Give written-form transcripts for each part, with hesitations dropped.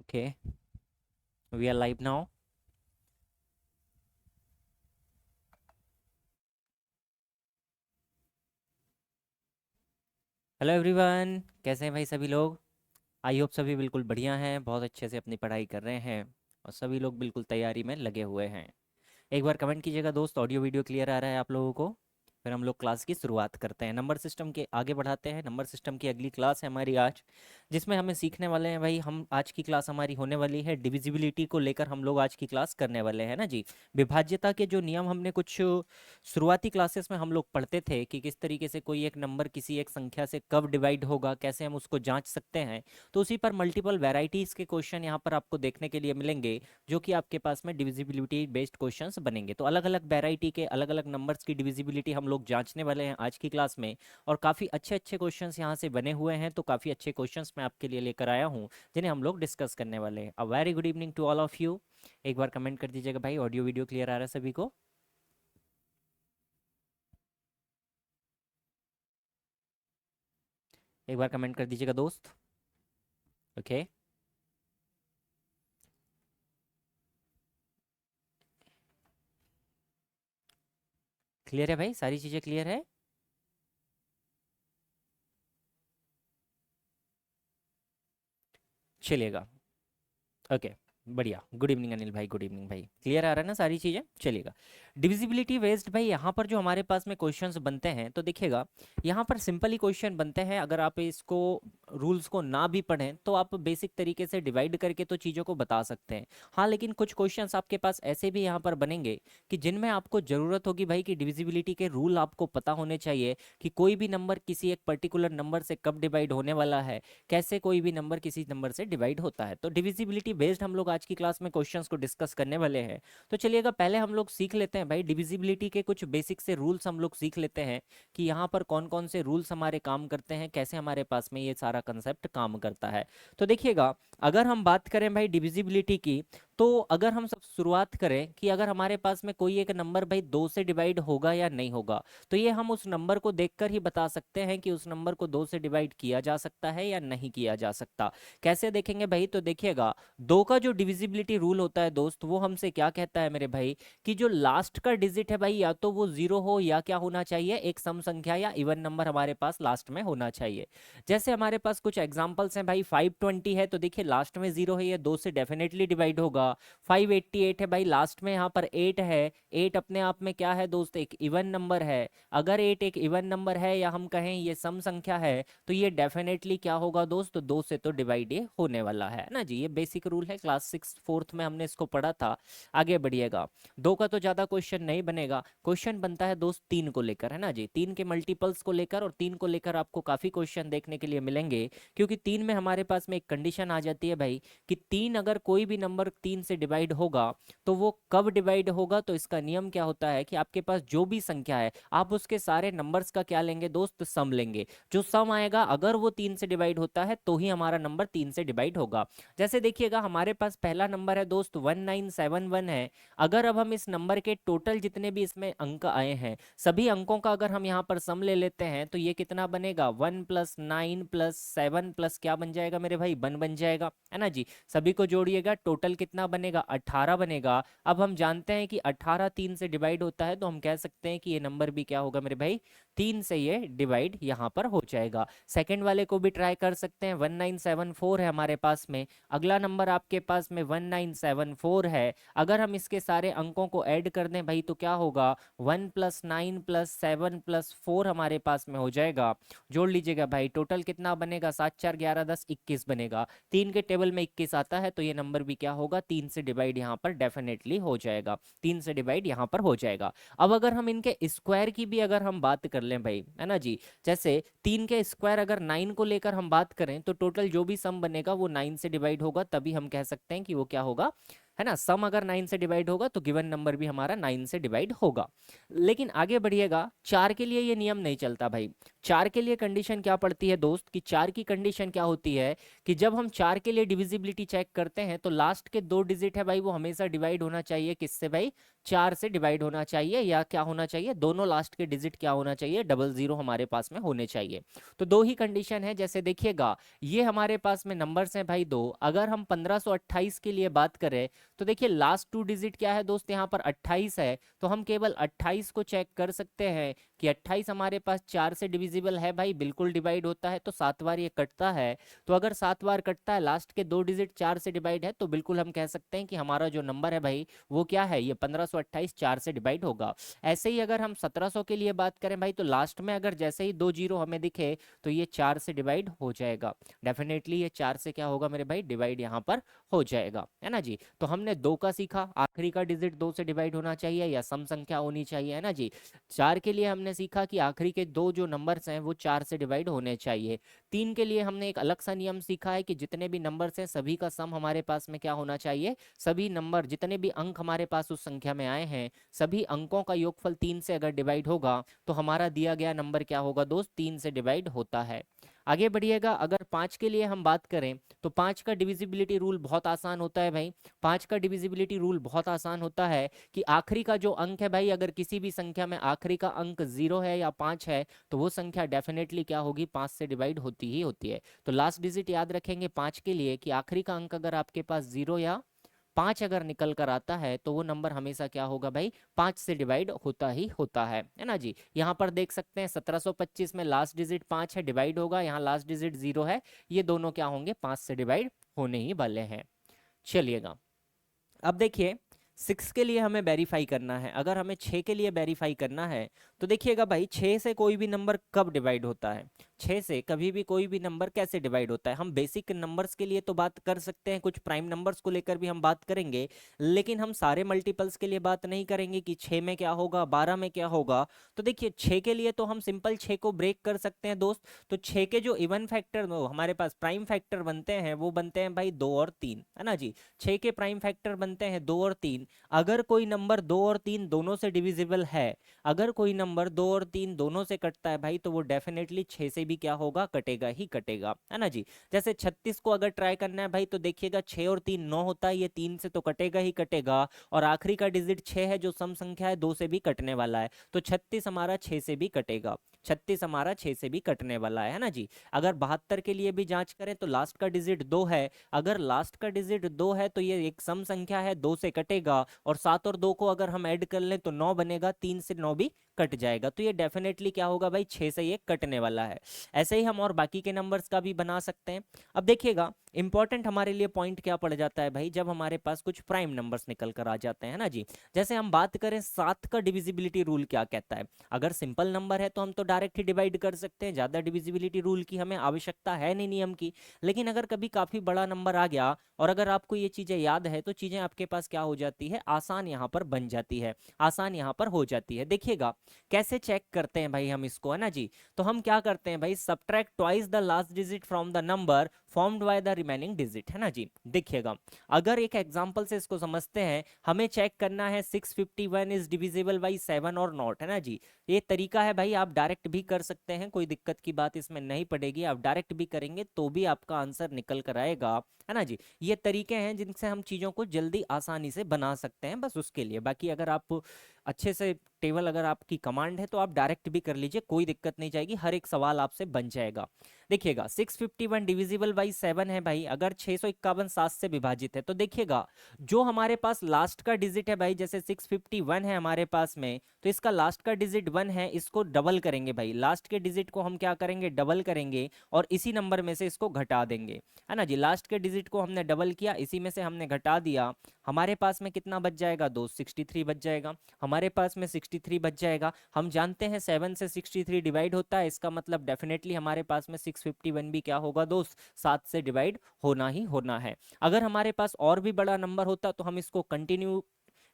Okay, we are live now. Hello everyone, कैसे हैं भाई सभी लोग। आई होप सभी बिल्कुल बढ़िया हैं, बहुत अच्छे से अपनी पढ़ाई कर रहे हैं और सभी लोग बिल्कुल तैयारी में लगे हुए हैं। एक बार कमेंट कीजिएगा दोस्त, ऑडियो वीडियो क्लियर आ रहा है आप लोगों को। फिर हम लोग क्लास की शुरुआत करते हैं, नंबर सिस्टम के आगे बढ़ाते हैं। नंबर सिस्टम की अगली क्लास है हमारी आज, जिसमें हमें सीखने वाले हैं भाई। हम आज की क्लास हमारी होने वाली है डिविजिबिलिटी को लेकर, हम लोग आज की क्लास करने वाले हैं ना जी। विभाज्यता के जो नियम हमने कुछ शुरुआती क्लासेस में हम लोग पढ़ते थे कि किस तरीके से कोई एक नंबर किसी एक संख्या से कब डिवाइड होगा, कैसे हम उसको जांच सकते हैं। तो उसी पर मल्टीपल वैरायटीज़ के क्वेश्चन यहाँ पर आपको देखने के लिए मिलेंगे, जो कि आपके पास में डिविजिबिलिटी बेस्ड क्वेश्चंस बनेंगे। तो अलग अलग वैरायटी के अलग अलग नंबर्स की डिविजिबिलिटी हम लोग जांचने वाले हैं आज की क्लास में। और काफ़ी अच्छे अच्छे क्वेश्चंस यहाँ से बने हुए हैं, तो काफ़ी अच्छे क्वेश्चंस मैं आपके लिए लेकर आया हूँ, जिन्हें हम लोग डिस्कस करने वाले हैं। A very good evening to all of you. एक बार कमेंट कर दीजिएगा भाई, ऑडियो वीडियो क्लियर आ रहा है सभी को। एक बार कमेंट कर दीजिएगा दोस्त। ओके, क्लियर है भाई, सारी चीज़ें क्लियर है। चलिएगा। ओके, बढ़िया। गुड इवनिंग अनिल भाई, गुड इवनिंग भाई। क्लियर आ रहा है ना सारी चीज़ें। चलिएगा। डिविजिबिलिटी बेस्ड भाई, यहाँ पर जो हमारे पास में क्वेश्चंस बनते हैं, तो देखिएगा यहाँ पर सिंपल ही क्वेश्चन बनते हैं। अगर आप इसको रूल्स को ना भी पढ़ें तो आप बेसिक तरीके से डिवाइड करके तो चीज़ों को बता सकते हैं। हाँ, लेकिन कुछ क्वेश्चंस आपके पास ऐसे भी यहाँ पर बनेंगे कि जिनमें आपको ज़रूरत होगी भाई कि डिविजिबिलिटी के रूल आपको पता होने चाहिए कि कोई भी नंबर किसी एक पर्टिकुलर नंबर से कब डिवाइड होने वाला है, कैसे कोई भी नंबर किसी नंबर से डिवाइड होता है। तो डिविजिबिलिटी बेस्ड हम लोग आज की क्लास में क्वेश्चंस को डिस्कस करने वाले हैं। तो चलिएगा, पहले हम लोग सीख लेते हैं भाई डिविजिबिलिटी के कुछ बेसिक से रूल्स हम लोग सीख लेते हैं कि यहाँ पर कौन कौन से रूल्स हमारे काम करते हैं, कैसे हमारे पास में ये सारा कंसेप्ट काम करता है। तो देखिएगा, अगर हम बात करें भाई डिविजिबिलिटी की, तो अगर हम सब शुरुआत करें कि अगर हमारे पास में कोई एक नंबर भाई दो से डिवाइड होगा या नहीं होगा, तो ये हम उस नंबर को देखकर ही बता सकते हैं कि उस नंबर को दो से डिवाइड किया जा सकता है या नहीं किया जा सकता। कैसे देखेंगे भाई, तो देखिएगा, दो का जो डिविजिबिलिटी रूल होता है दोस्त, वो हमसे क्या कहता है मेरे भाई कि जो लास्ट का डिजिट है भाई, या तो वो जीरो हो या क्या होना चाहिए, एक सम संख्या या इवन नंबर हमारे पास लास्ट में होना चाहिए। जैसे हमारे पास कुछ एग्जांपल्स हैं भाई, 520 है तो देखिए लास्ट में जीरो है, ये दो से डेफिनेटली डिवाइड होगा। 588 है भाई, लास्ट में यहाँ पर 8 है। 8 अपने आप में क्या है दोस्त, एक इवन नंबर है। अगर 8 एक इवन नंबर है या हम कहें ये सम संख्या है, तो ये डेफिनेटली क्या होगा दोस्त, दो से तो डिवाइड ये होने वाला है ना जी। ये बेसिक रूल है, क्लास 6 फोर्थ में हमने इसको पढ़ा था। आगे बढ़िएगा। दो का तो ज्यादा क्वेश्चन नहीं बनेगा, क्वेश्चन बनता है दोस्त तीन को लेकर, है ना जी। तीन के मल्टीपल्स को लेकर, और तीन को लेकर आपको काफी क्वेश्चन देखने के लिए मिलेंगे, क्योंकि तीन में हमारे पास में एक कंडीशन आ जाती है भाई कि तीन, अगर कोई भी नंबर तीन से डिवाइड होगा तो वो कब डिवाइड होगा। तो इसका नियम क्या होता है कि आपके पास जो भी संख्या है, आप उसके सारे नंबर्स का क्या लेंगे दोस्त, सम लेंगे। जो सम आएगा, अगर वो तीन से डिवाइड होता है तो ही हमारा नंबर तीन से डिवाइड होगा। जैसे देखिएगा, हमारे पास पहला नंबर है दोस्त 1971 है। अगर अब हम इस नंबर के टोटल जितने भी इसमें अंक आए हैं, सभी अंकों का अगर हम यहाँ पर सम ले लेते हैं, तो ये कितना बनेगा, 1 + 9 + 7 प्लस क्या बन जाएगा मेरे भाई, 1 बन जाएगा, है ना जी। सभी को जोड़िएगा, टोटल कितना बनेगा, 18 बनेगा। अब हम जानते हैं कि 18 तीन से डिवाइड होता है, तो हम कह सकते हैं कि ये नंबर भी क्या होगा मेरे भाई, तीन से ये डिवाइड यहाँ पर हो जाएगा। सेकंड वाले को भी ट्राई कर सकते हैं, 1974 है हमारे पास में। अगला नंबर आपके पास में 1974 है। अगर हम इसके सारे अंकों को ऐड कर दें भाई, तो क्या होगा, 1 + 9 + 7 + 4 हमारे पास में हो जाएगा। जोड़ लीजिएगा भाई, टोटल कितना बनेगा, 7 4 11 10 21 बनेगा। तीन के टेबल में 21 आता है, तो ये नंबर भी क्या होगा, तीन से डिवाइड यहाँ पर डेफिनेटली हो जाएगा। तीन से डिवाइड यहाँ पर हो जाएगा। अब अगर हम इनके स्क्वायर की भी अगर हम बात कर लें भाई, है ना जी, जैसे तीन के स्क्वायर अगर 9 को लेकर हम बात करें, तो टोटल जो भी सम बनेगा वो 9 से डिवाइड होगा, तभी हम कह सकते हैं कि वो क्या होगा, है ना। सम अगर 9 से डिवाइड होगा तो गिवन नंबर भी हमारा 9 से डिवाइड होगा। लेकिन आगे बढ़िएगा, चार के लिए ये नियम नहीं चलता भाई। चार के लिए कंडीशन क्या पड़ती है दोस्त, कि चार की कंडीशन क्या होती है कि जब हम चार के लिए डिविजिबिलिटी चेक करते हैं, तो लास्ट के दो डिजिट है भाई, वो हमेशा डिवाइड होना चाहिए किससे भाई, 4 से डिवाइड होना चाहिए, या क्या होना चाहिए, दोनों लास्ट के डिजिट क्या होना चाहिए, डबल जीरो हमारे पास में होने चाहिए। तो दो ही कंडीशन है। जैसे देखिएगा ये हमारे पास में नंबर्स हैं भाई दो। अगर हम 1528 के लिए बात करें तो देखिए लास्ट टू डिजिट क्या है दोस्त, यहाँ पर 28 है, तो हम केवल 28 को चेक कर सकते हैं कि 28 हमारे पास 4 से डिविजिबल है भाई, बिल्कुल डिवाइड होता है, तो 7 बार ये कटता है। तो अगर 7 बार कटता है, लास्ट के दो डिजिट 4 से डिवाइड है, तो बिल्कुल हम कह सकते हैं कि हमारा जो नंबर है भाई वो क्या है, ये 1528 4 से डिवाइड होगा। ऐसे ही अगर हम 1700 के लिए बात करें भाई, तो लास्ट में अगर जैसे ही दो जीरो हमें दिखे तो ये 4 से डिवाइड हो जाएगा। डेफिनेटली ये 4 से क्या होगा मेरे भाई, डिवाइड यहाँ पर हो जाएगा, है ना जी। तो हमने दो का सीखा, आखिरी का डिजिट दो से डिवाइड होना चाहिए या सम संख्या होनी चाहिए, है ना जी। चार के लिए हमने सीखा कि आखिरी के दो जो नंबर्स हैं वो 4 से डिवाइड होने चाहिए। तीन के लिए हमने एक अलग सा नियम सीखा है कि जितने भी नंबर्स हैं सभी का सम हमारे पास में क्या होना चाहिए, सभी नंबर जितने भी अंक हमारे पास उस संख्या में आए हैं सभी अंकों का योगफल 3 से अगर डिवाइड होगा तो हमारा दिया गया नंबर क्या होगा दोस्त, 3 से डिवाइड होता है। आगे बढ़िएगा, अगर 5 के लिए हम बात करें तो 5 का डिविजिबिलिटी रूल बहुत आसान होता है भाई। 5 का डिविजिबिलिटी रूल बहुत आसान होता है कि आखिरी का जो अंक है भाई, अगर किसी भी संख्या में आखिरी का अंक 0 है या 5 है तो वो संख्या डेफिनेटली क्या होगी, 5 से डिवाइड होती ही होती है। तो लास्ट डिजिट याद रखेंगे 5 के लिए कि आखिरी का अंक अगर आपके पास 0 या 5 अगर निकल कर आता है तो वो नंबर हमेशा क्या होगा भाई, 5 से डिवाइड होता ही होता है ना जी। यहाँ पर देख सकते हैं 1725 में लास्ट डिजिट 5 है, डिवाइड होगा, यहाँ लास्ट डिजिट 0 है, ये दोनों क्या होंगे, 5 से डिवाइड होने ही वाले हैं। चलिएगा अब देखिए 6 के लिए हमें वेरीफाई करना है। अगर हमें 6 के लिए वेरीफाई करना है तो देखिएगा भाई 6 से कोई भी नंबर कब डिवाइड होता है, 6 से कभी भी कोई भी नंबर कैसे डिवाइड होता है। हम बेसिक नंबर्स के लिए तो बात कर सकते हैं, कुछ प्राइम नंबर्स को लेकर भी हम बात करेंगे, लेकिन हम सारे मल्टीपल्स के लिए बात नहीं करेंगे कि 6 में क्या होगा, 12 में क्या होगा। तो देखिए 6 के लिए तो हम सिंपल 6 को ब्रेक कर सकते हैं दोस्त। तो 6 के जो इवन फैक्टर हमारे पास प्राइम फैक्टर बनते हैं वो बनते हैं भाई 2 और 3, है ना जी। 6 के प्राइम फैक्टर बनते हैं 2 और 3। अगर कोई नंबर 2 और 3 दोनों से डिविजिबल है, अगर कोई नंबर 2 और 3 दोनों से कटता है भाई, तो वो डेफिनेटली 6 से भी क्या होगा, कटेगा ही कटेगा, है ना जी। जैसे 36 को अगर ट्राई करना है भाई तो देखिएगा 6 और 3 9 होता है, ये 3 से तो कटेगा ही कटेगा, और आखिरी का डिजिट 6 है जो सम संख्या है, 2 से भी कटने वाला है, तो 36 हमारा 6 से भी कटेगा, 36 हमारा 6 से भी कटने वाला है ना जी। अगर 72 के लिए भी जांच करें तो लास्ट का डिजिट 2 है, अगर लास्ट का डिजिट 2 है तो ये एक सम संख्या है, 2 से कटेगा, और 7 और 2 को अगर हम ऐड कर लें तो 9 बनेगा, 3 से 9 भी कट जाएगा, तो ये डेफिनेटली क्या होगा भाई, 6 से ये कटने वाला है। ऐसे ही हम और बाकी के नंबर्स का भी बना सकते हैं। अब देखिएगा इंपॉर्टेंट हमारे लिए पॉइंट क्या पड़ जाता है भाई, जब हमारे पास कुछ प्राइम नंबर्स निकल कर आ जाते हैं ना जी। जैसे हम बात करें 7 का डिविजिबिलिटी रूल क्या कहता है, अगर सिंपल नंबर है तो हम तो डायरेक्ट ही डिवाइड कर सकते हैं, ज़्यादा डिविजिबिलिटी रूल की हमें आवश्यकता है नहीं नियम की। लेकिन अगर कभी काफ़ी बड़ा नंबर आ गया और अगर आपको ये चीज़ें याद है तो चीज़ें आपके पास क्या हो जाती है, आसान यहाँ पर बन जाती है, आसान यहाँ पर हो जाती है। देखिएगा कैसे चेक करते हैं भाई हम इसको, है ना जी। तो हम क्या करते हैं भाई, subtract twice the last digit from the number formed by the remaining digit, है ना जी। देखिएगा अगर एक एग्जांपल से इसको समझते हैं, हमें चेक करना है 651 इज डिविजिबल बाई 7 और नॉट, है ना जी। ये तरीका है भाई, आप डायरेक्ट भी कर सकते हैं, कोई दिक्कत की बात इसमें नहीं पड़ेगी, आप डायरेक्ट भी करेंगे तो भी आपका आंसर निकल कर आएगा, है ना जी। ये तरीके हैं जिनसे हम चीज़ों को जल्दी आसानी से बना सकते हैं, बस उसके लिए। बाकी अगर आप अच्छे से टेबल अगर आपकी कमांड है तो आप डायरेक्ट भी कर लीजिए, कोई दिक्कत नहीं जाएगी, हर एक सवाल आपसे बन जाएगा। देखिएगा 651 डिविजिबल बाई 7 है भाई, अगर 651 7 से विभाजित है तो देखिएगा जो हमारे पास लास्ट का डिजिट है भाई, जैसे 651 है हमारे पास में, तो इसका लास्ट का डिजिट 1 है, इसको डबल करेंगे भाई, लास्ट के डिजिट को हम क्या करेंगे, डबल करेंगे, और इसी नंबर में से इसको घटा देंगे, है ना जी। लास्ट के डिजिट को हमने डबल किया, इसी में से हमने घटा दिया, हमारे पास में कितना बच जाएगा दोस्त, 63 बच जाएगा, हमारे पास में 63 बच जाएगा। हम जानते हैं 7 से 63 डिवाइड होता है, इसका मतलब डेफिनेटली हमारे पास में 651 भी क्या होगा दोस्त, 7 से डिवाइड होना ही होना है। अगर हमारे पास और भी बड़ा नंबर होता तो हम इसको कंटिन्यू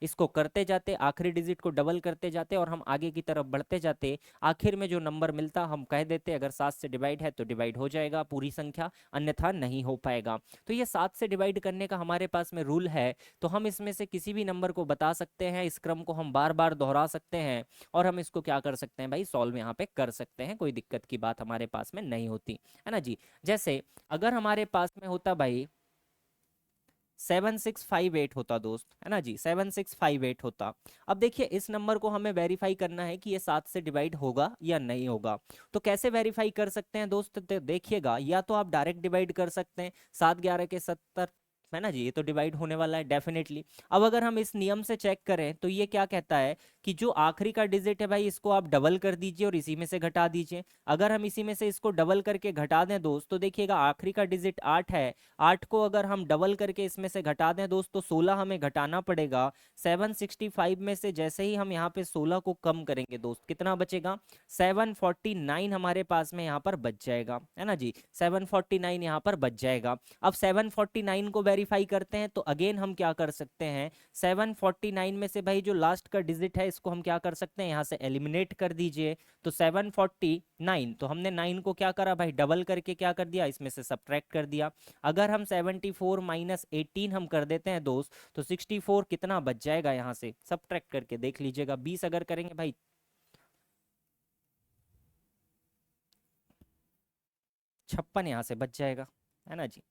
इसको करते जाते, आखिरी डिजिट को डबल करते जाते और हम आगे की तरफ बढ़ते जाते, आखिर में जो नंबर मिलता हम कह देते अगर 7 से डिवाइड है तो डिवाइड हो जाएगा पूरी संख्या, अन्यथा नहीं हो पाएगा। तो ये 7 से डिवाइड करने का हमारे पास में रूल है, तो हम इसमें से किसी भी नंबर को बता सकते हैं, इस क्रम को हम बार बार दोहरा सकते हैं और हम इसको क्या कर सकते हैं भाई, सॉल्व यहाँ पे कर सकते हैं, कोई दिक्कत की बात हमारे पास में नहीं होती, है ना जी। जैसे अगर हमारे पास में होता भाई 7658 होता दोस्त, है ना जी, 7658 होता। अब देखिए इस नंबर को हमें वेरीफाई करना है कि ये 7 से डिवाइड होगा या नहीं होगा। तो कैसे वेरीफाई कर सकते हैं दोस्त, तो देखिएगा, या तो आप डायरेक्ट डिवाइड कर सकते हैं, 7 11 के 70, है ना जी, ये तो डिवाइड होने वाला है डेफिनेटली। अब अगर हम इस नियम से चेक करें तो ये क्या कहता है कि जो आखिरी का डिजिट है भाई, इसको आप डबल कर दीजिए और इसी में से घटा दीजिए। अगर हम इसी में से इसको डबल करके घटा दें दोस्त, तो देखिएगा आखिरी का डिजिट 8 है, 8 को अगर हम डबल करके इसमें से घटा दें दोस्त, तो 16 हमें घटाना पड़ेगा। 765 में से जैसे ही हम यहाँ पे 16 को कम करेंगे दोस्त, कितना बचेगा, 749 हमारे पास में यहाँ पर बच जाएगा, है ना जी, 749 यहाँ पर बच जाएगा। अब 749 को वेरीफाई करते हैं, तो अगेन हम क्या कर सकते हैं, 749 में से भाई जो लास्ट का डिजिट है इसको हम क्या कर सकते हैं, यहाँ से एलिमिनेट कर दीजिए। तो 749, तो हमने 9 को क्या करा भाई, डबल करके क्या कर दिया, इसमें से सब्ट्रैक्ट कर दिया। अगर हम 74 माइनस 18 हम कर देते हैं दोस्त, तो 64 कितना बच जाएगा, यहाँ से सब्ट्रैक्ट करके देख लीजिएगा, 20 अगर करेंगे भाई, 56 यहाँ से बच जाएगा, है ना जी।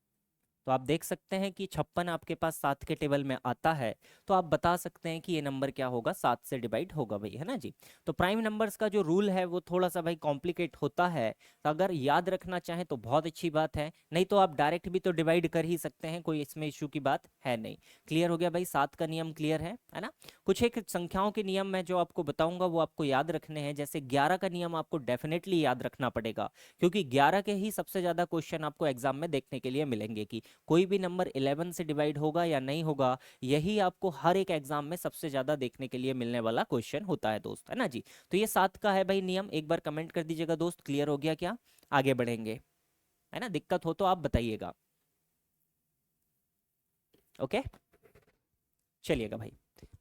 तो आप देख सकते हैं कि 56 आपके पास 7 के टेबल में आता है, तो आप बता सकते हैं कि ये नंबर क्या होगा, 7 से डिवाइड होगा भाई, है ना जी। तो प्राइम नंबर्स का जो रूल है वो थोड़ा सा भाई कॉम्प्लिकेट होता है, तो अगर याद रखना चाहें तो बहुत अच्छी बात है, नहीं तो आप डायरेक्ट भी तो डिवाइड कर ही सकते हैं, कोई इसमें इशू की बात है नहीं। क्लियर हो गया भाई, 7 का नियम क्लियर है ना। कुछ एक संख्याओं के नियम मैं जो आपको बताऊंगा वो आपको याद रखने हैं, जैसे 11 का नियम आपको डेफिनेटली याद रखना पड़ेगा, क्योंकि 11 के ही सबसे ज्यादा क्वेश्चन आपको एग्जाम में देखने के लिए मिलेंगे कि कोई भी नंबर 11 से डिवाइड होगा या नहीं होगा, यही आपको हर एक एग्जाम में सबसे ज्यादा देखने के लिए मिलने वाला क्वेश्चन होता है दोस्त, है ना जी। तो ये 7 का है भाई नियम, एक बार कमेंट कर दीजिएगा दोस्त, क्लियर हो गया क्या, आगे बढ़ेंगे, है ना, दिक्कत हो तो आप बताइएगा। ओके, चलिएगा भाई,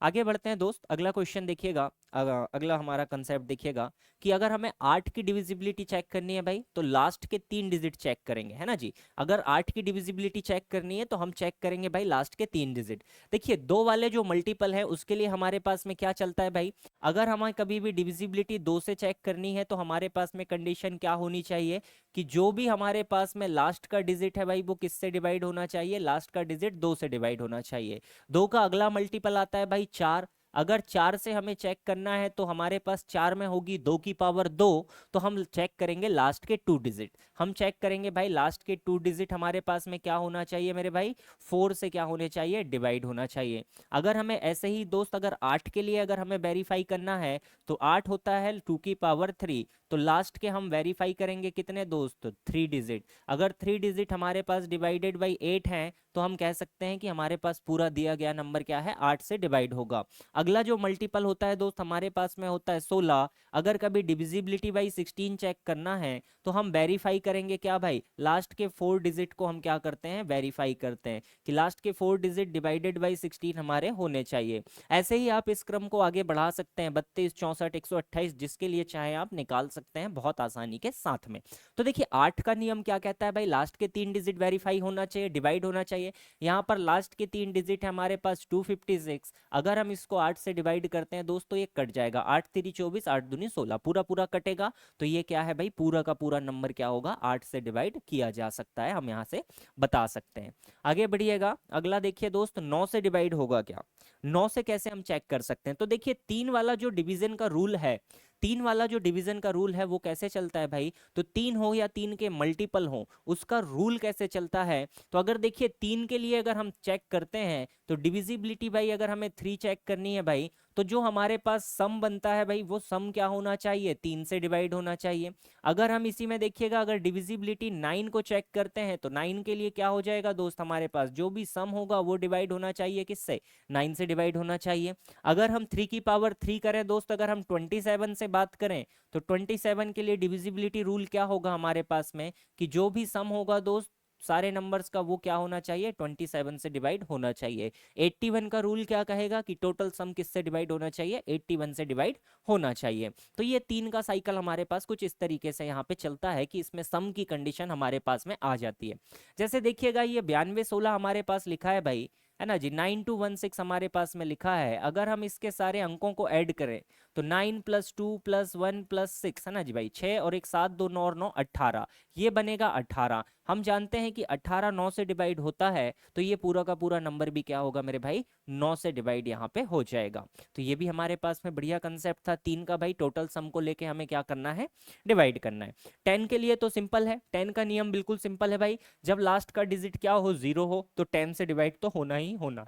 आगे बढ़ते हैं दोस्त। अगला क्वेश्चन देखिएगा, अगला हमारा कंसेप्ट देखिएगा कि अगर हमें 8 की डिविजिबिलिटी चेक करनी है भाई, तो लास्ट के 3 डिजिट चेक करेंगे, है ना जी। अगर 8 की डिविजिबिलिटी चेक करनी है तो हम चेक करेंगे भाई लास्ट के 3 डिजिट। देखिए दो वाले जो मल्टीपल है उसके लिए हमारे पास में क्या चलता है भाई, अगर हमें कभी भी डिविजिबिलिटी 2 से चेक करनी है तो हमारे पास में कंडीशन क्या होनी चाहिए कि जो भी हमारे पास में लास्ट का डिजिट है भाई वो किससे डिवाइड होना चाहिए, लास्ट का डिजिट 2 से डिवाइड होना चाहिए। 2 का अगला मल्टीपल आता है भाई 4, अगर 4 से हमें चेक करना है तो हमारे पास 4 में होगी 2 की पावर 2, तो हम चेक करेंगे लास्ट के 2 डिजिट, हम चेक करेंगे भाई लास्ट के 2 डिजिट हमारे पास में क्या होना चाहिए मेरे भाई, 4 से क्या होने चाहिए, डिवाइड होना चाहिए। अगर हमें ऐसे ही दोस्त अगर 8 के लिए अगर हमें वेरीफाई करना है, तो 8 होता है 2 की पावर 3, तो लास्ट के हम वेरीफाई करेंगे कितने दोस्त, 3 डिजिट। अगर 3 डिजिट हमारे पास डिवाइडेड बाई 8 हैं, तो हम कह सकते हैं कि हमारे पास पूरा दिया गया नंबर क्या है, 8 से डिवाइड होगा। अगला जो मल्टीपल होता है दोस्त हमारे पास में होता है 16, अगर कभी डिविजिबिलिटी बाई 16 चेक करना है तो हम वेरीफाई करेंगे क्या भाई, लास्ट के 4 डिजिट को हम क्या करते हैं, वेरीफाई करते हैं कि लास्ट के 4 डिजिट डिवाइडेड बाई 16 हमारे होने चाहिए। ऐसे ही आप इस क्रम को आगे बढ़ा सकते हैं, 32 64 128 जिसके लिए चाहे आप निकाल सकते हैं बहुत आसानी के साथ में। तो देखिए 8 का नियम क्या कहता है भाई, लास्ट के 3 डिजिट वेरीफाई होना चाहिए, डिवाइड होना चाहिए। यहाँ पर लास्ट के 3 डिजिट है हमारे पास 256, अगर हम इसको 8 से डिवाइड करते हैं दोस्तों ये कट जाएगा, 8 3 24 8 दूनी 16, पूरा पूरा कटेगा, तो ये क्या है भाई, पूरा का पूरा नंबर क्या होगा, 8 से डिवाइड किया जा सकता है, हम यहाँ से बता सकते हैं। आगे बढ़िएगा, अगला देखिए दोस्त, 9 से डिवाइड होगा क्या, 9 से कैसे हम चेक कर सकते हैं, तो देखिए 3 वाला जो डिवीजन का रूल है, 3 वाला जो डिवीजन का रूल है वो कैसे चलता है भाई, तो 3 हो या 3 के मल्टीपल हो उसका रूल कैसे चलता है, तो अगर देखिए 3 के लिए अगर हम चेक करते हैं तो डिविजिबिलिटी भाई अगर हमें 3 चेक करनी है भाई, तो जो हमारे पास सम बनता है भाई वो सम क्या होना चाहिए, 3 से डिवाइड होना चाहिए। अगर हम इसी में देखिएगा अगर डिविजिबिलिटी 9 को चेक करते हैं तो 9 के लिए क्या हो जाएगा दोस्त, हमारे पास जो भी सम होगा वो डिवाइड होना चाहिए किससे, 9 से डिवाइड होना चाहिए। अगर हम 3 की पावर 3 करें दोस्त, अगर हम 27 से बात करें तो 27 के लिए डिविजिबिलिटी रूल क्या होगा हमारे पास में कि जो भी सम होगा दोस्त सारे नंबर्स का वो क्या होना चाहिए, 27 से डिवाइड होना चाहिए। 81 का रूल क्या कहेगा कि टोटल सम किससे डिवाइड होना चाहिए, 81 से डिवाइड होना चाहिए। तो ये 3 का साइकिल हमारे पास कुछ इस तरीके से यहाँ पे चलता है कि इसमें सम की कंडीशन हमारे पास में आ जाती है। जैसे देखिएगा ये 92 16 हमारे पास लिखा है भाई, है ना जी, 9216 हमारे पास में लिखा है, अगर हम इसके सारे अंकों को ऐड करें तो 9 + 2 + 1 + 6 है ना जी भाई, 6 और 1 7, 2 9 और 9 18, ये बनेगा 18। हम जानते हैं कि 18 9 से डिवाइड होता है, तो ये पूरा का पूरा नंबर भी क्या होगा मेरे भाई, 9 से डिवाइड यहाँ पे हो जाएगा। तो ये भी हमारे पास में बढ़िया कंसेप्ट था। 3 का भाई टोटल सम को लेके हमें क्या करना है, डिवाइड करना है। 10 के लिए तो सिंपल है, 10 का नियम बिल्कुल सिंपल है भाई, जब लास्ट का डिजिट क्या हो, 0 हो, तो 10 से डिवाइड तो होना ही होना।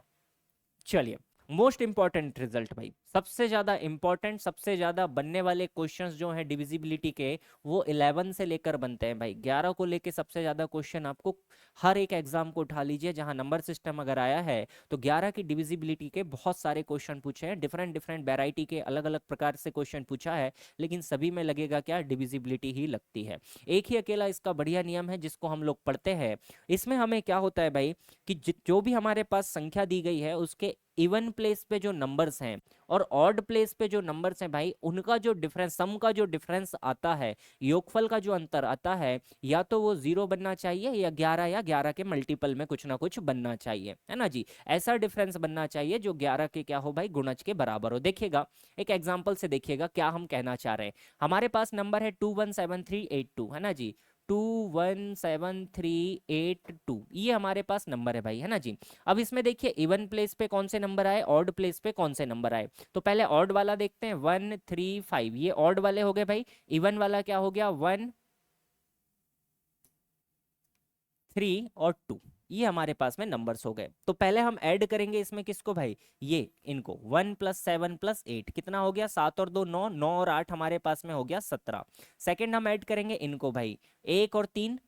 चलिए, मोस्ट इंपॉर्टेंट रिजल्ट भाई, सबसे ज्यादा इंपॉर्टेंट, सबसे ज्यादा बनने वाले क्वेश्चंस जो हैं डिविजिबिलिटी के, वो 11 से लेकर बनते हैं भाई। 11 को लेके सबसे ज्यादा क्वेश्चन आपको हर एक एग्जाम को उठा लीजिए जहां नंबर सिस्टम अगर आया है, तो 11 की डिविजिबिलिटी के बहुत सारे क्वेश्चन पूछे हैं, डिफरेंट डिफरेंट वेराइटी के अलग अलग प्रकार से क्वेश्चन पूछा है, लेकिन सभी में लगेगा क्या, डिविजिबिलिटी ही लगती है। एक ही अकेला इसका बढ़िया नियम है जिसको हम लोग पढ़ते हैं। इसमें हमें क्या होता है भाई कि जो भी हमारे पास संख्या दी गई है उसके इवन प्लेस पे जो नंबर्स हैं और ऑड प्लेस पे जो नंबर्स हैं भाई, उनका जो डिफरेंस, सम का जो डिफरेंस आता है, योगफल का जो अंतर आता है, या तो वो 0 बनना चाहिए या 11 या 11 के मल्टीपल में कुछ ना कुछ बनना चाहिए, है ना जी। ऐसा डिफरेंस बनना चाहिए जो 11 के क्या हो भाई, गुणज के बराबर हो। देखिएगा एक एग्जाम्पल से, देखिएगा क्या हम कहना चाह रहे हैं। हमारे पास नंबर है 217382, है ना जी, 217382, ये हमारे पास नंबर है भाई, है ना जी। अब इसमें देखिए इवन प्लेस पे कौन से नंबर आए, ऑड प्लेस पे कौन से नंबर आए। तो पहले ऑड वाला देखते हैं, 135, ये ऑड वाले हो गए भाई। इवन वाला क्या हो गया, 1 3 और 2, ये हमारे पास में नंबर्स हो गए। तो पहले हम ऐड करेंगे इसमें किसको भाई, ये इनको, 1 + 7 + 8 कितना हो गया, 7 और 2 9, 9 और 8 हमारे पास में हो गया 17। सेकंड हम ऐड करेंगे इनको भाई, 1 और 3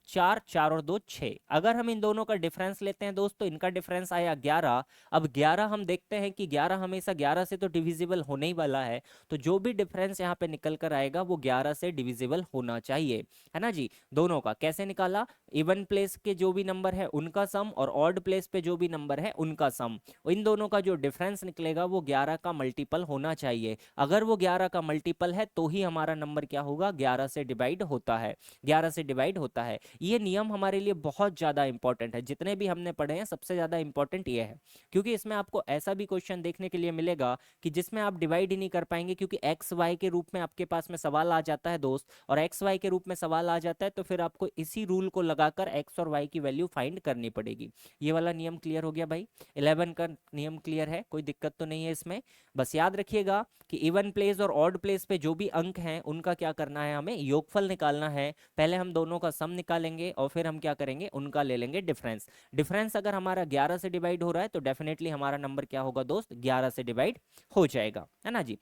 4, 4 और 2 6। अगर हम इन दोनों का डिफरेंस लेते हैं दोस्तों, इनका डिफरेंस आया 11। अब 11 हम देखते हैं कि 11 हमेशा 11 से तो डिविजिबल होने ही वाला है, तो जो भी डिफरेंस यहाँ पे निकल कर आएगा वो 11 से डिविजिबल होना चाहिए, है ना जी। दोनों का कैसे निकाला, इवन प्लेस के जो भी नंबर है उनका सम और ऑड प्लेस पे जो भी नंबर है उनका सम, इन दोनों का जो डिफरेंस निकलेगा वो 11 का मल्टीपल होना चाहिए। अगर वो 11 का मल्टीपल है तो ही हमारा नंबर क्या होगा, 11 से डिवाइड होता है, 11 से डिवाइड होता है। ये नियम हमारे लिए बहुत ज़्यादा इंपॉर्टेंट है, जितने भी हमने पढ़े हैं सबसे ज़्यादा इंपॉर्टेंट ये है, क्योंकि इसमें आपको ऐसा भी क्वेश्चन देखने के लिए मिलेगा कि जिसमें आप डिवाइड ही नहीं कर पाएंगे, क्योंकि एक्स वाई के रूप में आपके पास में सवाल आ जाता है दोस्त, और एक्स वाई के रूप में सवाल आ जाता है तो फिर आपको इसी रूल को लगाकर एक्स और वाई की वैल्यू फाइंड करनी पड़ेगी। ये वाला नियम क्लियर हो गया भाई, 11 का नियम क्लियर है, कोई दिक्कत तो नहीं है इसमें। बस याद रखिएगा कि इवन प्लेस और ऑड प्लेस पे जो भी अंक हैं उनका क्या करना है, हमें योगफल निकालना है। पहले हम दोनों का सम निकालेंगे और फिर हम क्या करेंगे, उनका ले लेंगे डिफरेंस। डिफरेंस अगर हमारा 11 से डिवाइड हो रहा है तो डेफिनेटली हमारा नंबर क्या होगा दोस्त, 11 से डिवाइड हो जाएगा, है ना जी।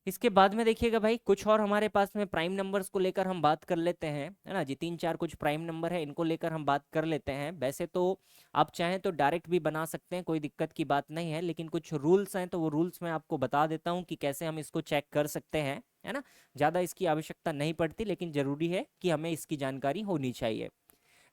इसके बाद में देखिएगा भाई, कुछ और हमारे पास में प्राइम नंबर्स को लेकर हम बात कर लेते हैं, है ना जी। 3 4 कुछ प्राइम नंबर है, इनको लेकर हम बात कर लेते हैं। वैसे तो आप चाहें तो डायरेक्ट भी बना सकते हैं, कोई दिक्कत की बात नहीं है, लेकिन कुछ रूल्स हैं तो वो रूल्स मैं आपको बता देता हूँ कि कैसे हम इसको चेक कर सकते हैं, है ना। ज़्यादा इसकी आवश्यकता नहीं पड़ती, लेकिन ज़रूरी है कि हमें इसकी जानकारी होनी चाहिए।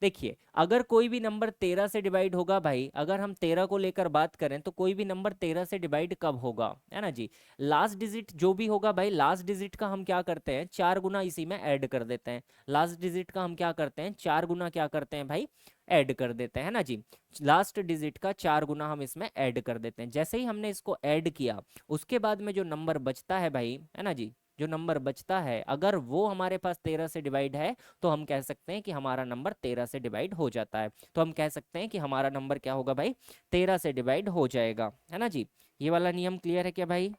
देखिए, अगर कोई भी नंबर 13 से डिवाइड होगा भाई, अगर हम 13 को लेकर बात करें तो कोई भी नंबर 13 से डिवाइड कब होगा, है ना जी। लास्ट डिजिट जो भी होगा भाई, लास्ट डिजिट का हम क्या करते हैं, 4 गुना इसी में ऐड कर देते हैं। लास्ट डिजिट का हम क्या करते हैं, 4 गुना क्या करते हैं भाई, ऐड कर देते हैं, है ना जी। लास्ट डिजिट का 4 गुना हम इसमें ऐड कर देते हैं। जैसे ही हमने इसको ऐड किया, उसके बाद में जो नंबर बचता है भाई, है ना जी, जो नंबर बचता है अगर वो हमारे पास 13 से डिवाइड है, तो हम कह सकते हैं कि हमारा नंबर 13 से डिवाइड हो जाता है। तो हम कह सकते हैं कि हमारा नंबर क्या होगा भाई, 13 से डिवाइड हो जाएगा, है ना जी। ये वाला नियम क्लियर है क्या भाई,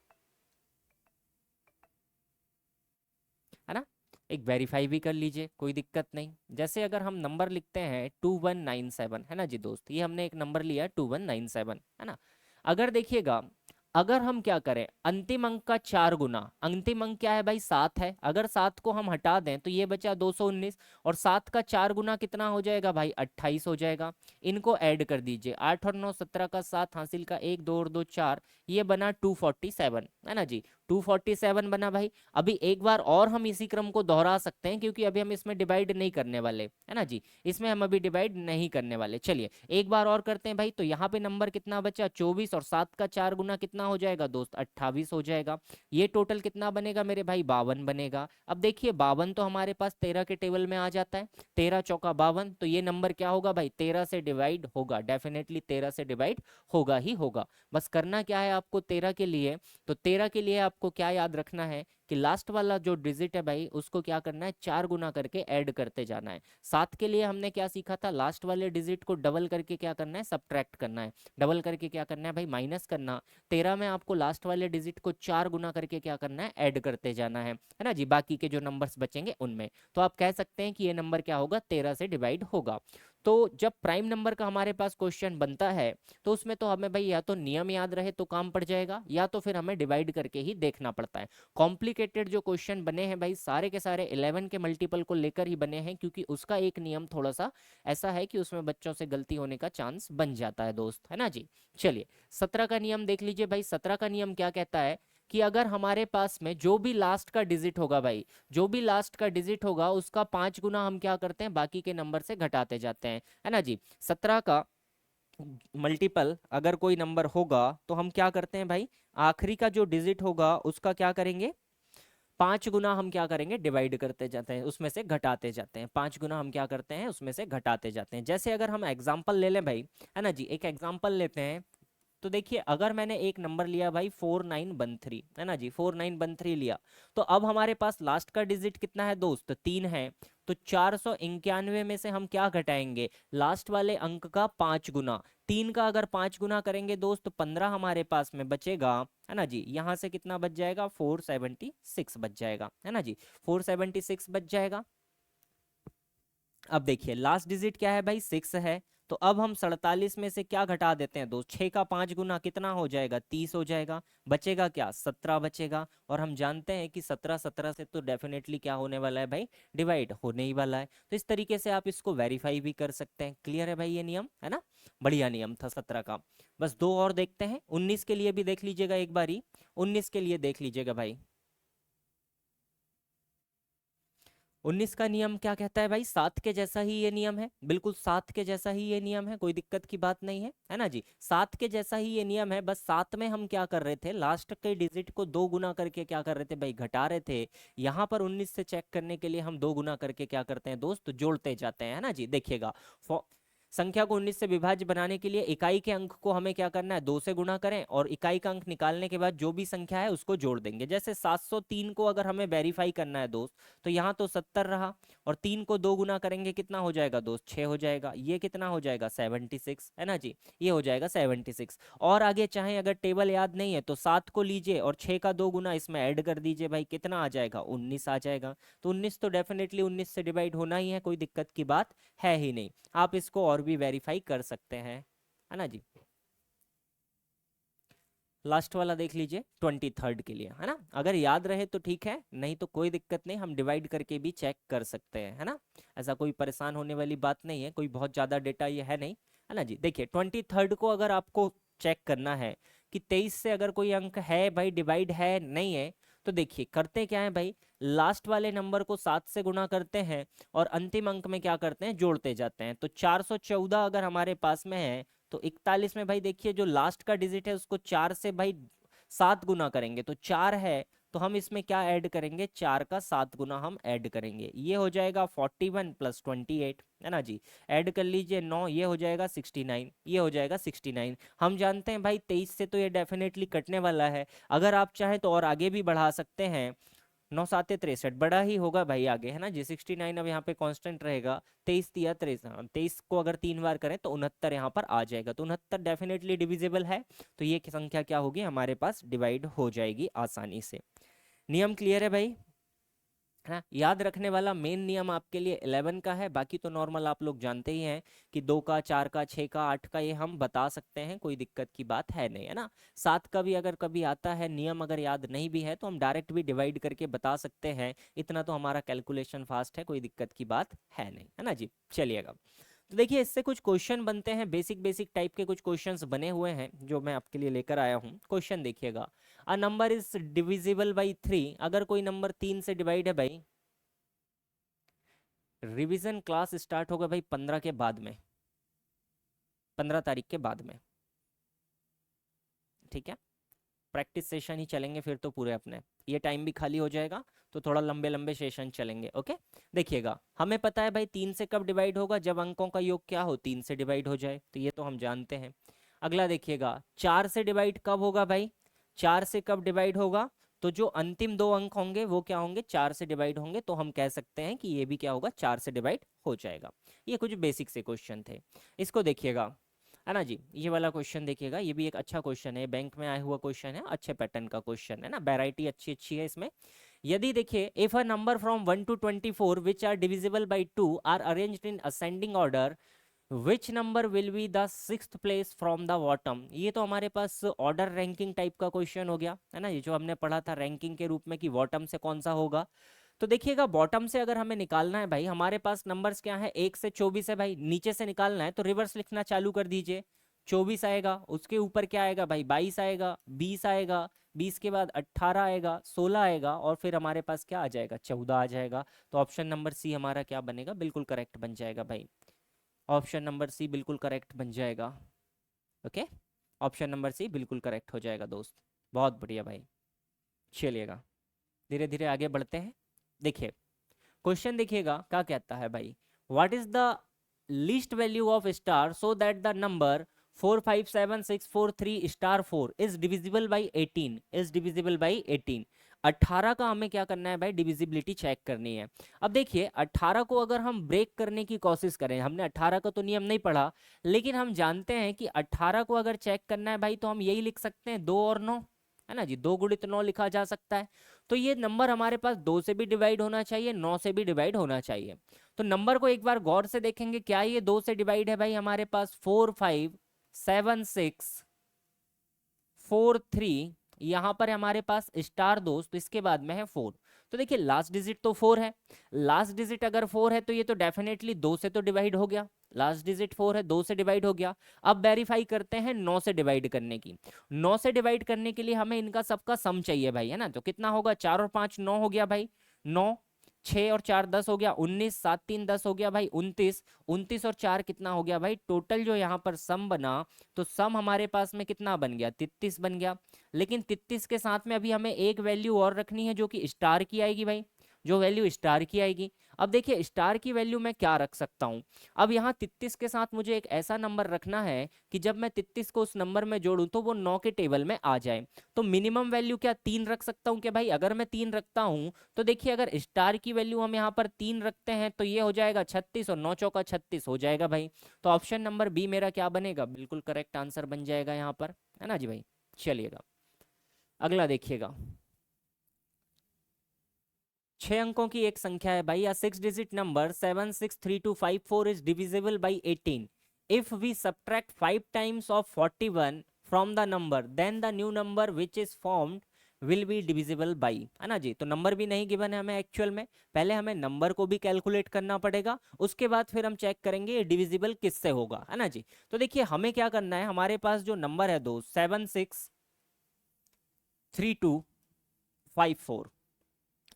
है ना। एक वेरीफाई भी कर लीजिए, कोई दिक्कत नहीं। जैसे अगर हम नंबर लिखते हैं 2197, है ना जी दोस्त, ये हमने एक नंबर लिया 2197, है ना। अगर देखिएगा, अगर हम क्या करें, अंतिम अंक का 4 गुना, अंतिम अंक क्या है भाई, 7 है, अगर 7 को हम हटा दें तो ये बचा 219, और 7 का 4 गुना कितना हो जाएगा भाई, 28 हो जाएगा। इनको ऐड कर दीजिए, 8 और 9 17 का 7 हासिल का 1 2 और 2 4, ये बना 247, है ना जी। 247 बना भाई। अभी एक बार और हम इसी क्रम को दोहरा सकते हैं, क्योंकि अभी हम इसमें डिवाइड नहीं करने वाले, है ना जी, इसमें हम अभी डिवाइड नहीं करने वाले। चलिए एक बार और करते हैं भाई। तो यहाँ पे नंबर कितना बचा, 24, और 7 का 4 गुना कितना हो जाएगा दोस्त, 28 हो जाएगा। ये टोटल कितना बनेगा मेरे भाई, 52 बनेगा। अब देखिए 52 तो हमारे पास 13 के टेबल में आ जाता है, 13 चौका 52, तो ये नंबर क्या होगा भाई, 13 से डिवाइड होगा, डेफिनेटली 13 से डिवाइड होगा ही होगा। बस करना क्या है आपको 13 के लिए, तो 13 के लिए आपको क्या याद रखना है कि लास्ट वाला जो डिजिट है भाई उसको क्या करना है, 4 गुना करके ऐड करते जाना है। 7 के लिए हमने क्या सीखा था, लास्ट वाले डिजिट को डबल करके क्या करना है, सब्ट्रैक्ट करना है, डबल करके क्या करना है भाई, माइनस करना। 13 में आपको लास्ट वाले डिजिट को 4 गुना करके क्या करना है, ऐड करते जाना है ना जी, बाकी के जो नंबर्स बचेंगे उनमें। तो आप कह सकते हैं कि ये नंबर क्या होगा, 13 से डिवाइड होगा। तो जब प्राइम नंबर का हमारे पास क्वेश्चन बनता है तो उसमें तो हमें भाई या तो नियम याद रहे तो काम पड़ जाएगा, या तो फिर हमें डिवाइड करके ही देखना पड़ता है। कॉम्प्लिकेटेड जो क्वेश्चन बने हैं भाई सारे के सारे 11 के मल्टीपल को लेकर ही बने हैं, क्योंकि उसका एक नियम थोड़ा सा ऐसा है कि उसमें बच्चों से गलती होने का चांस बन जाता है दोस्त, है ना जी। चलिए 17 का नियम देख लीजिए भाई। 17 का नियम क्या कहता है कि अगर हमारे पास में जो भी लास्ट का डिजिट होगा भाई, जो भी लास्ट का डिजिट होगा उसका 5 गुना हम क्या करते हैं, बाकी के नंबर से घटाते जाते हैं, है ना जी। 17 का मल्टीपल अगर कोई नंबर होगा तो हम क्या करते हैं भाई, आखिरी का जो डिजिट होगा उसका क्या करेंगे, 5 गुना हम क्या करेंगे, डिवाइड करते जाते हैं, उसमें से घटाते जाते हैं। 5 गुना हम क्या करते हैं, उसमें से घटाते जाते हैं। जैसे अगर हम एग्जाम्पल ले लें भाई, है ना जी, एक एग्जाम्पल लेते हैं। तो देखिए अगर मैंने एक नंबर लिया भाई 4913, है ना जी, 4913 लिया, तो अब हमारे पास लास्ट का डिजिट कितना है दोस्त, 3 है। तो 491 में से हम क्या घटाएंगे, लास्ट वाले अंक का 5 गुना। 3 का अगर 5 गुना करेंगे दोस्त तो 15 हमारे पास में बचेगा, है ना जी। यहाँ से कितना बच जाएगा, 476 बच जाएगा, है ना जी, 476 बच जाएगा। अब देखिए लास्ट डिजिट क्या है भाई, 6 है। तो अब हम 47 में से क्या घटा देते हैं दोस्त, 6 का 5 गुना कितना हो जाएगा, 30 हो जाएगा। बचेगा क्या, 17 बचेगा। और हम जानते हैं कि 17 17 से तो डेफिनेटली क्या होने वाला है भाई, डिवाइड होने ही वाला है। तो इस तरीके से आप इसको वेरीफाई भी कर सकते हैं। क्लियर है भाई ये नियम, है ना, बढ़िया नियम था 17 का। बस दो और देखते हैं, 19 के लिए भी देख लीजिएगा एक बारी। 19 के लिए देख लीजिएगा भाई। 19 का नियम क्या कहता है भाई, 7 के जैसा ही ये नियम है, बिल्कुल 7 के जैसा ही ये नियम है, कोई दिक्कत की बात नहीं है ना जी। 7 के जैसा ही ये नियम है, बस 7 में हम क्या कर रहे थे, लास्ट के डिजिट को 2 गुना करके क्या कर रहे थे भाई, घटा रहे थे। यहाँ पर 19 से चेक करने के लिए हम 2 गुना करके क्या करते हैं दोस्त, जोड़ते जाते हैं, है ना जी। देखिएगा संख्या को 19 से विभाज्य बनाने के लिए इकाई के अंक को हमें क्या करना है, 2 से गुणा करें, और इकाई का अंक निकालने के बाद जो भी संख्या है उसको जोड़ देंगे। जैसे 703 को अगर हमें वेरीफाई करना है दोस्त, तो यहाँ तो 70 रहा, और 3 को 2 गुना करेंगे कितना हो जाएगा दोस्त, 6 हो जाएगा। ये कितना हो जाएगा, 76, है ना जी, ये हो जाएगा 76। और आगे चाहे अगर टेबल याद नहीं है तो 7 को लीजिए और 6 का 2 गुना इसमें ऐड कर दीजिए भाई, कितना आ जाएगा, 19 आ जाएगा। तो 19 तो डेफिनेटली 19 से डिवाइड होना ही है, कोई दिक्कत की बात है ही नहीं। आप इसको और भी वेरीफाई कर सकते हैं, है ना जी। लास्ट वाला देख लीजिए 23rd के लिए, है ना, अगर याद रहे तो ठीक है, नहीं तो कोई दिक्कत नहीं, हम डिवाइड करके भी चेक कर सकते हैं, है ना। ऐसा कोई परेशान होने वाली बात नहीं है, कोई बहुत ज़्यादा डेटा ये है नहीं, है ना जी। देखिए 23rd को अगर आपको चेक करना है कि 23 से अगर कोई अंक है भाई, डिवाइड है नहीं है, तो देखिए करते क्या है भाई, लास्ट वाले नंबर को 7 से गुणा करते हैं और अंतिम अंक में क्या करते हैं, जोड़ते जाते हैं। तो 414 अगर हमारे पास में है, तो 41 में भाई देखिए जो लास्ट का डिजिट है उसको 4 से भाई 7 गुना करेंगे तो 4 है, तो हम इसमें क्या ऐड करेंगे, 4 का 7 गुना हम ऐड करेंगे, ये हो जाएगा 41 + 28, है ना जी। ऐड कर लीजिए 9, ये हो जाएगा 69, ये हो जाएगा 69। हम जानते हैं भाई 23 से तो ये डेफिनेटली कटने वाला है। अगर आप चाहें तो और आगे भी बढ़ा सकते हैं, 9 7 63 बड़ा ही होगा भाई आगे, है ना जी। 69 अब यहाँ पे कांस्टेंट रहेगा, 23 तिया 23, 23 को अगर 3 बार करें तो 69 यहाँ पर आ जाएगा। तो 69 डेफिनेटली डिविजिबल है, तो ये संख्या क्या होगी, हमारे पास डिवाइड हो जाएगी आसानी से। नियम क्लियर है भाई, है ना। याद रखने वाला मेन नियम आपके लिए 11 का है, बाकी तो नॉर्मल आप लोग जानते ही हैं कि 2 का 4 का 6 का 8 का ये हम बता सकते हैं, कोई दिक्कत की बात है नहीं, है ना। 7 का भी अगर कभी आता है नियम, अगर याद नहीं भी है तो हम डायरेक्ट भी डिवाइड करके बता सकते हैं, इतना तो हमारा कैलकुलेशन फास्ट है, कोई दिक्कत की बात है नहीं, है ना जी। चलिएगा, तो देखिए इससे कुछ क्वेश्चन बनते हैं, बेसिक बेसिक टाइप के कुछ क्वेश्चंस बने हुए हैं जो मैं आपके लिए लेकर आया हूँ। क्वेश्चन देखिएगा, a number is divisible by 3, अगर कोई नंबर 3 से डिवाइड है भाई, रिवीजन क्लास स्टार्ट होगा भाई 15 के बाद में, 15 तारीख के बाद में, ठीक है। प्रैक्टिस सेशन ही चलेंगे फिर तो पूरे अपने, ये टाइम भी खाली हो जाएगा तो थोड़ा लंबे लंबे सेशन चलेंगे। ओके, देखिएगा हमें पता है भाई 3 से कब डिवाइड होगा, जब अंकों का योग क्या हो, 3 से डिवाइड हो जाए, तो ये तो हम जानते हैं। अगला देखिएगा 4 से डिवाइड कब होगा भाई, 4 से कब डिवाइड होगा, तो जो अंतिम 2 अंक होंगे वो क्या होंगे, 4 से डिवाइड होंगे, तो हम कह सकते हैं कि ये भी क्या होगा, 4 से डिवाइड हो जाएगा। ये कुछ बेसिक से क्वेश्चन थे। इसको देखिएगा, है ना जी, ये वाला क्वेश्चन देखिएगा, ये भी एक अच्छा क्वेश्चन है, बैंक में आया हुआ क्वेश्चन है, अच्छे पैटर्न का क्वेश्चन है ना, वैरायटी अच्छी अच्छी है इसमें। यदि देखिए if a number from 1 to 24 which are divisible by 2 are arranged in ascending order, which number will be the 6th place from the bottom. ये तो हमारे पास ऑर्डर रैंकिंग टाइप का क्वेश्चन हो गया, है ना, ये जो हमने पढ़ा था रैंकिंग के रूप में कि बॉटम से कौन सा होगा। तो देखिएगा बॉटम से अगर हमें निकालना है भाई, हमारे पास नंबर्स क्या है, 1 से 24 है भाई, नीचे से निकालना है तो रिवर्स लिखना चालू कर दीजिए। 24 आएगा, उसके ऊपर क्या आएगा भाई, 22 आएगा, 20 आएगा, 20 के बाद 18 आएगा, 16 आएगा, और फिर हमारे पास क्या आ जाएगा, 14 आ जाएगा। तो ऑप्शन नंबर सी हमारा क्या बनेगा, बिल्कुल करेक्ट बन जाएगा भाई, ऑप्शन नंबर सी बिल्कुल करेक्ट बन जाएगा। ओके, ऑप्शन नंबर सी बिल्कुल करेक्ट हो जाएगा दोस्त, बहुत बढ़िया भाई। चलिएगा धीरे धीरे आगे बढ़ते हैं। देखिए क्वेश्चन देखिएगा क्या कहता है भाई, what is the least value of star so that the number 457 643 star 4 is divisible by 18, is divisible by 18। 18 का हमें क्या करना है भाई, डिविजिबिलिटी चेक करनी है। अब देखिए 18 को अगर हम ब्रेक करने की कोशिश करें, हमने 18 का तो नियम नहीं पढ़ा, लेकिन हम जानते हैं कि 18 को अगर चेक करना है भाई तो हम यही लिख सकते हैं 2 और 9, है ना जी, 2 गुणित 9 लिखा जा सकता है। तो ये नंबर हमारे पास 2 से भी डिवाइड होना चाहिए, 9 से भी डिवाइड होना चाहिए। तो नंबर को एक बार गौर से देखेंगे, क्या ये 2 से डिवाइड है भाई, हमारे पास 457643, यहां पर हमारे पास स्टार दोस्त, तो इसके बाद में है 4। तो देखिए लास्ट डिजिट तो 4 है, लास्ट डिजिट अगर 4 है तो ये तो डेफिनेटली 2 से तो डिवाइड हो गया, लास्ट डिजिट 4 है, 2 से डिवाइड हो गया। अब वेरीफाई करते हैं 9 से डिवाइड करने की। 9 से डिवाइड करने के लिए हमें इनका सबका सम चाहिए भाई, है ना, तो कितना होगा, 4 और 5 9 हो गया भाई, 9, 6 और 4 10 हो गया 19, 7 3 10 हो गया भाई 29, 29 और 4 कितना हो गया भाई, टोटल जो यहाँ पर सम बना, तो सम हमारे पास में कितना बन गया, 33 बन गया। लेकिन 33 के साथ में अभी हमें एक वैल्यू और रखनी है जो कि स्टार की आएगी भाई, जो वैल्यू स्टार की आएगी। अब देखिए स्टार की वैल्यू मैं क्या रख सकता हूँ, अब यहाँ 33 के साथ मुझे एक ऐसा नंबर रखना है कि जब मैं 33 को उस नंबर में जोड़ूं तो वो 9 के टेबल में आ जाए। तो मिनिमम वैल्यू क्या 3 रख सकता हूँ कि भाई, अगर मैं 3 रखता हूँ तो देखिए अगर स्टार की वैल्यू हम यहाँ पर 3 रखते हैं तो ये हो जाएगा 36 और 9 चौका 36 हो जाएगा भाई। तो ऑप्शन नंबर बी मेरा क्या बनेगा, बिल्कुल करेक्ट आंसर बन जाएगा यहाँ पर, है ना जी भाई। चलिएगा अगला देखिएगा, 6 अंकों की एक संख्या है भाई, या 6 digit number 763254 is divisible by 18 if we subtract 5 times of 41 from the number, then the new number which is formed will be divisible by, है ना जी। तो नंबर भी नहीं गिवन है हमें एक्चुअल में, पहले हमें नंबर को भी कैलकुलेट करना पड़ेगा, उसके बाद फिर हम चेक करेंगे ये डिविजिबल किससे होगा, है ना जी। तो देखिए हमें क्या करना है, हमारे पास जो नंबर है दोस्त 763254,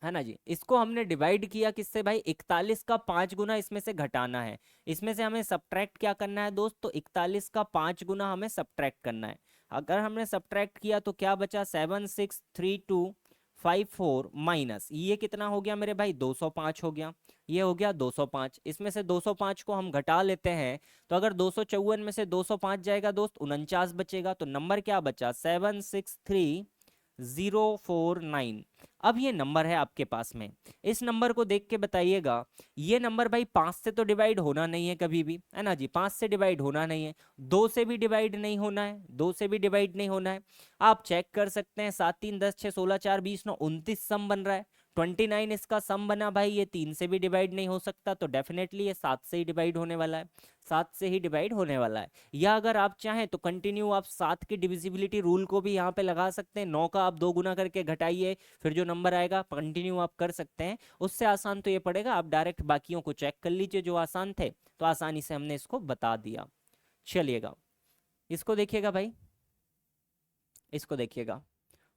है ना जी, इसको हमने डिवाइड किया किससे भाई, 41 का 5 गुना इसमें से घटाना है, इसमें से हमें सब्ट्रैक्ट क्या करना है दोस्त, तो 41 का 5 गुना हमें सब्ट्रैक्ट करना है। अगर हमने सब्ट्रैक्ट किया तो क्या बचा, 763254 माइनस ये कितना हो गया मेरे भाई, 205 हो गया, ये हो गया 205, इसमें से 205 को हम घटा लेते हैं, तो अगर 254 में से 205 जाएगा दोस्त 49 बचेगा, तो नंबर क्या बचा 763049। अब ये नंबर है आपके पास में, इस नंबर को देख के बताइएगा, ये नंबर भाई 5 से तो डिवाइड होना नहीं है कभी भी, है ना जी, 5 से डिवाइड होना नहीं है, 2 से भी डिवाइड नहीं होना है, 2 से भी डिवाइड नहीं होना है। आप चेक कर सकते हैं, 7 3 10 6 16 4 20 9 29 सम बन रहा है, 29 इसका सम बना भाई, ये 3 से भी डिवाइड नहीं हो सकता, तो डेफिनेटली ये 7 से ही डिवाइड होने वाला है, 7 से ही डिवाइड होने वाला है। या अगर आप चाहें तो कंटिन्यू आप 7 की डिविजिबिलिटी रूल को भी यहाँ पे लगा सकते हैं, 9 का आप 2 गुना करके घटाइए, फिर जो नंबर आएगा कंटिन्यू आप कर सकते हैं। उससे आसान तो ये पड़ेगा, आप डायरेक्ट बाकियों को चेक कर लीजिए जो आसान थे, तो आसानी से हमने इसको बता दिया। चलिएगा इसको देखिएगा भाई, इसको देखिएगा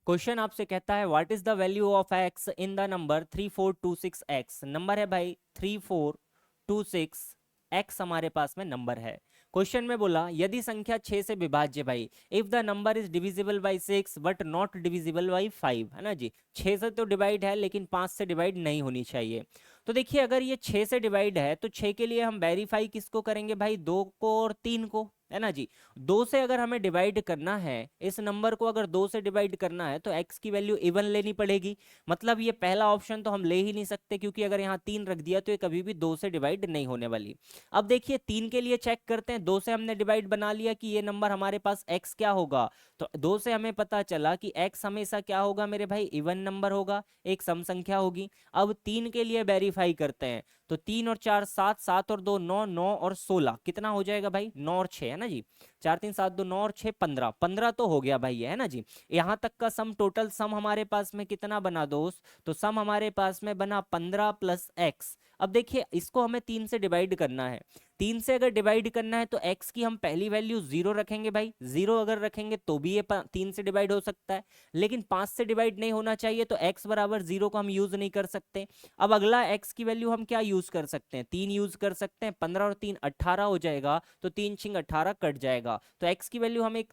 क्वेश्चन आपसे कहता है what is the value of x in the number 3426 x. Number है भाई 3426, एक्स हमारे पास में नंबर है। क्वेश्चन में बोला यदि संख्या 6 से विभाज्य भाई, if the number is divisible by 6 but not divisible by 5, है ना जी। 6 से तो डिवाइड है लेकिन 5 से डिवाइड नहीं होनी चाहिए। तो देखिए अगर ये 6 से डिवाइड है तो 6 के लिए हम वेरीफाई किसको करेंगे भाई, 2 को और 3 को, है ना जी। 2 से अगर हमें डिवाइड करना है, इस नंबर को अगर 2 से डिवाइड करना है तो x की वैल्यू इवन लेनी पड़ेगी। मतलब ये पहला ऑप्शन तो हम ले ही नहीं सकते, क्योंकि अगर यहाँ 3 रख दिया तो ये कभी भी 2 से डिवाइड नहीं होने वाली। अब देखिए 3 के लिए चेक करते हैं, 2 से हमने डिवाइड बना लिया कि ये नंबर हमारे पास x क्या होगा। तो 2 से हमें पता चला कि x हमेशा क्या होगा मेरे भाई, इवन नंबर होगा, एक सम संख्या होगी। अब 3 के लिए वेरीफाई करते हैं, तो 3 और 4 7, 7 और 2 9, 9 और 16 कितना हो जाएगा भाई, 9 और 6, है ना जी। 4 3 7 2 9 और 6 15, 15 तो हो गया भाई, है ना जी। यहाँ तक का सम, टोटल सम हमारे पास में कितना बना दोस्त, तो सम हमारे पास में बना 15 प्लस एक्स। अब देखिए इसको हमें 3 से डिवाइड करना है, 3 से अगर डिवाइड करना है तो x की हम पहली वैल्यू 0 रखेंगे भाई, 0 अगर रखेंगे तो भी ये 3 से डिवाइड हो सकता है, लेकिन 5 से डिवाइड नहीं होना चाहिए, तो x बराबर 0 को हम यूज नहीं कर सकते। अब अगला x की वैल्यू हम क्या यूज कर सकते हैं, 3 यूज कर सकते हैं, 15 और 3 18 हो जाएगा, तो 3 छिंग 18 कट जाएगा, तो x की वैल्यू हम एक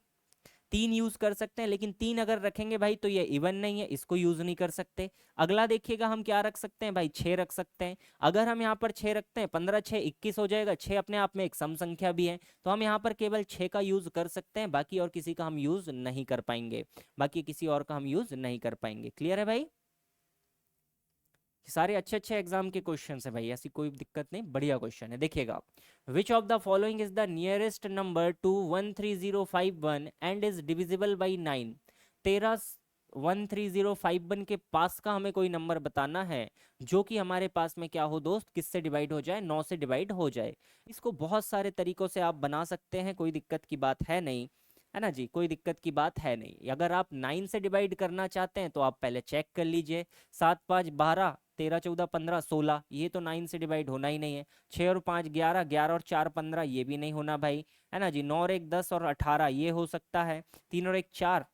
3 यूज कर सकते हैं, लेकिन 3 अगर रखेंगे भाई तो ये इवन नहीं है, इसको यूज नहीं कर सकते। अगला देखिएगा हम क्या रख सकते हैं भाई, 6 रख सकते हैं। अगर हम यहाँ पर 6 रखते हैं, 15 6 21 हो जाएगा, 6 अपने आप में एक सम संख्या भी है, तो हम यहाँ पर केवल 6 का यूज कर सकते हैं, बाकी और किसी का हम यूज नहीं कर पाएंगे, बाकी किसी और का हम यूज नहीं कर पाएंगे। क्लियर है भाई, सारे अच्छे अच्छे एग्जाम के क्वेश्चन है भाई, ऐसी कोई दिक्कत नहीं, बढ़िया क्वेश्चन है। देखिएगा विच of the following is the nearest number two 13051 and is divisible by 9। 13051 के पास का हमें कोई नंबर बताना है जो कि हमारे पास में क्या हो दोस्त, किससे डिवाइड हो जाए, 9 से डिवाइड हो जाए। इसको बहुत सारे तरीकों से आप बना सकते हैं, कोई दिक्कत की बात है नहीं, है ना जी, कोई दिक्कत की बात है नहीं। अगर आप 9 से डिवाइड करना चाहते हैं तो आप पहले चेक कर लीजिए, 7 5 12, 13 14 15 16, ये तो 9 से डिवाइड होना ही नहीं है। 6 और 5 11, 11 और 4 15, ये भी नहीं होना भाई, है ना जी। 9 और 1 10 और 18, ये हो सकता है। 3 और 1 4,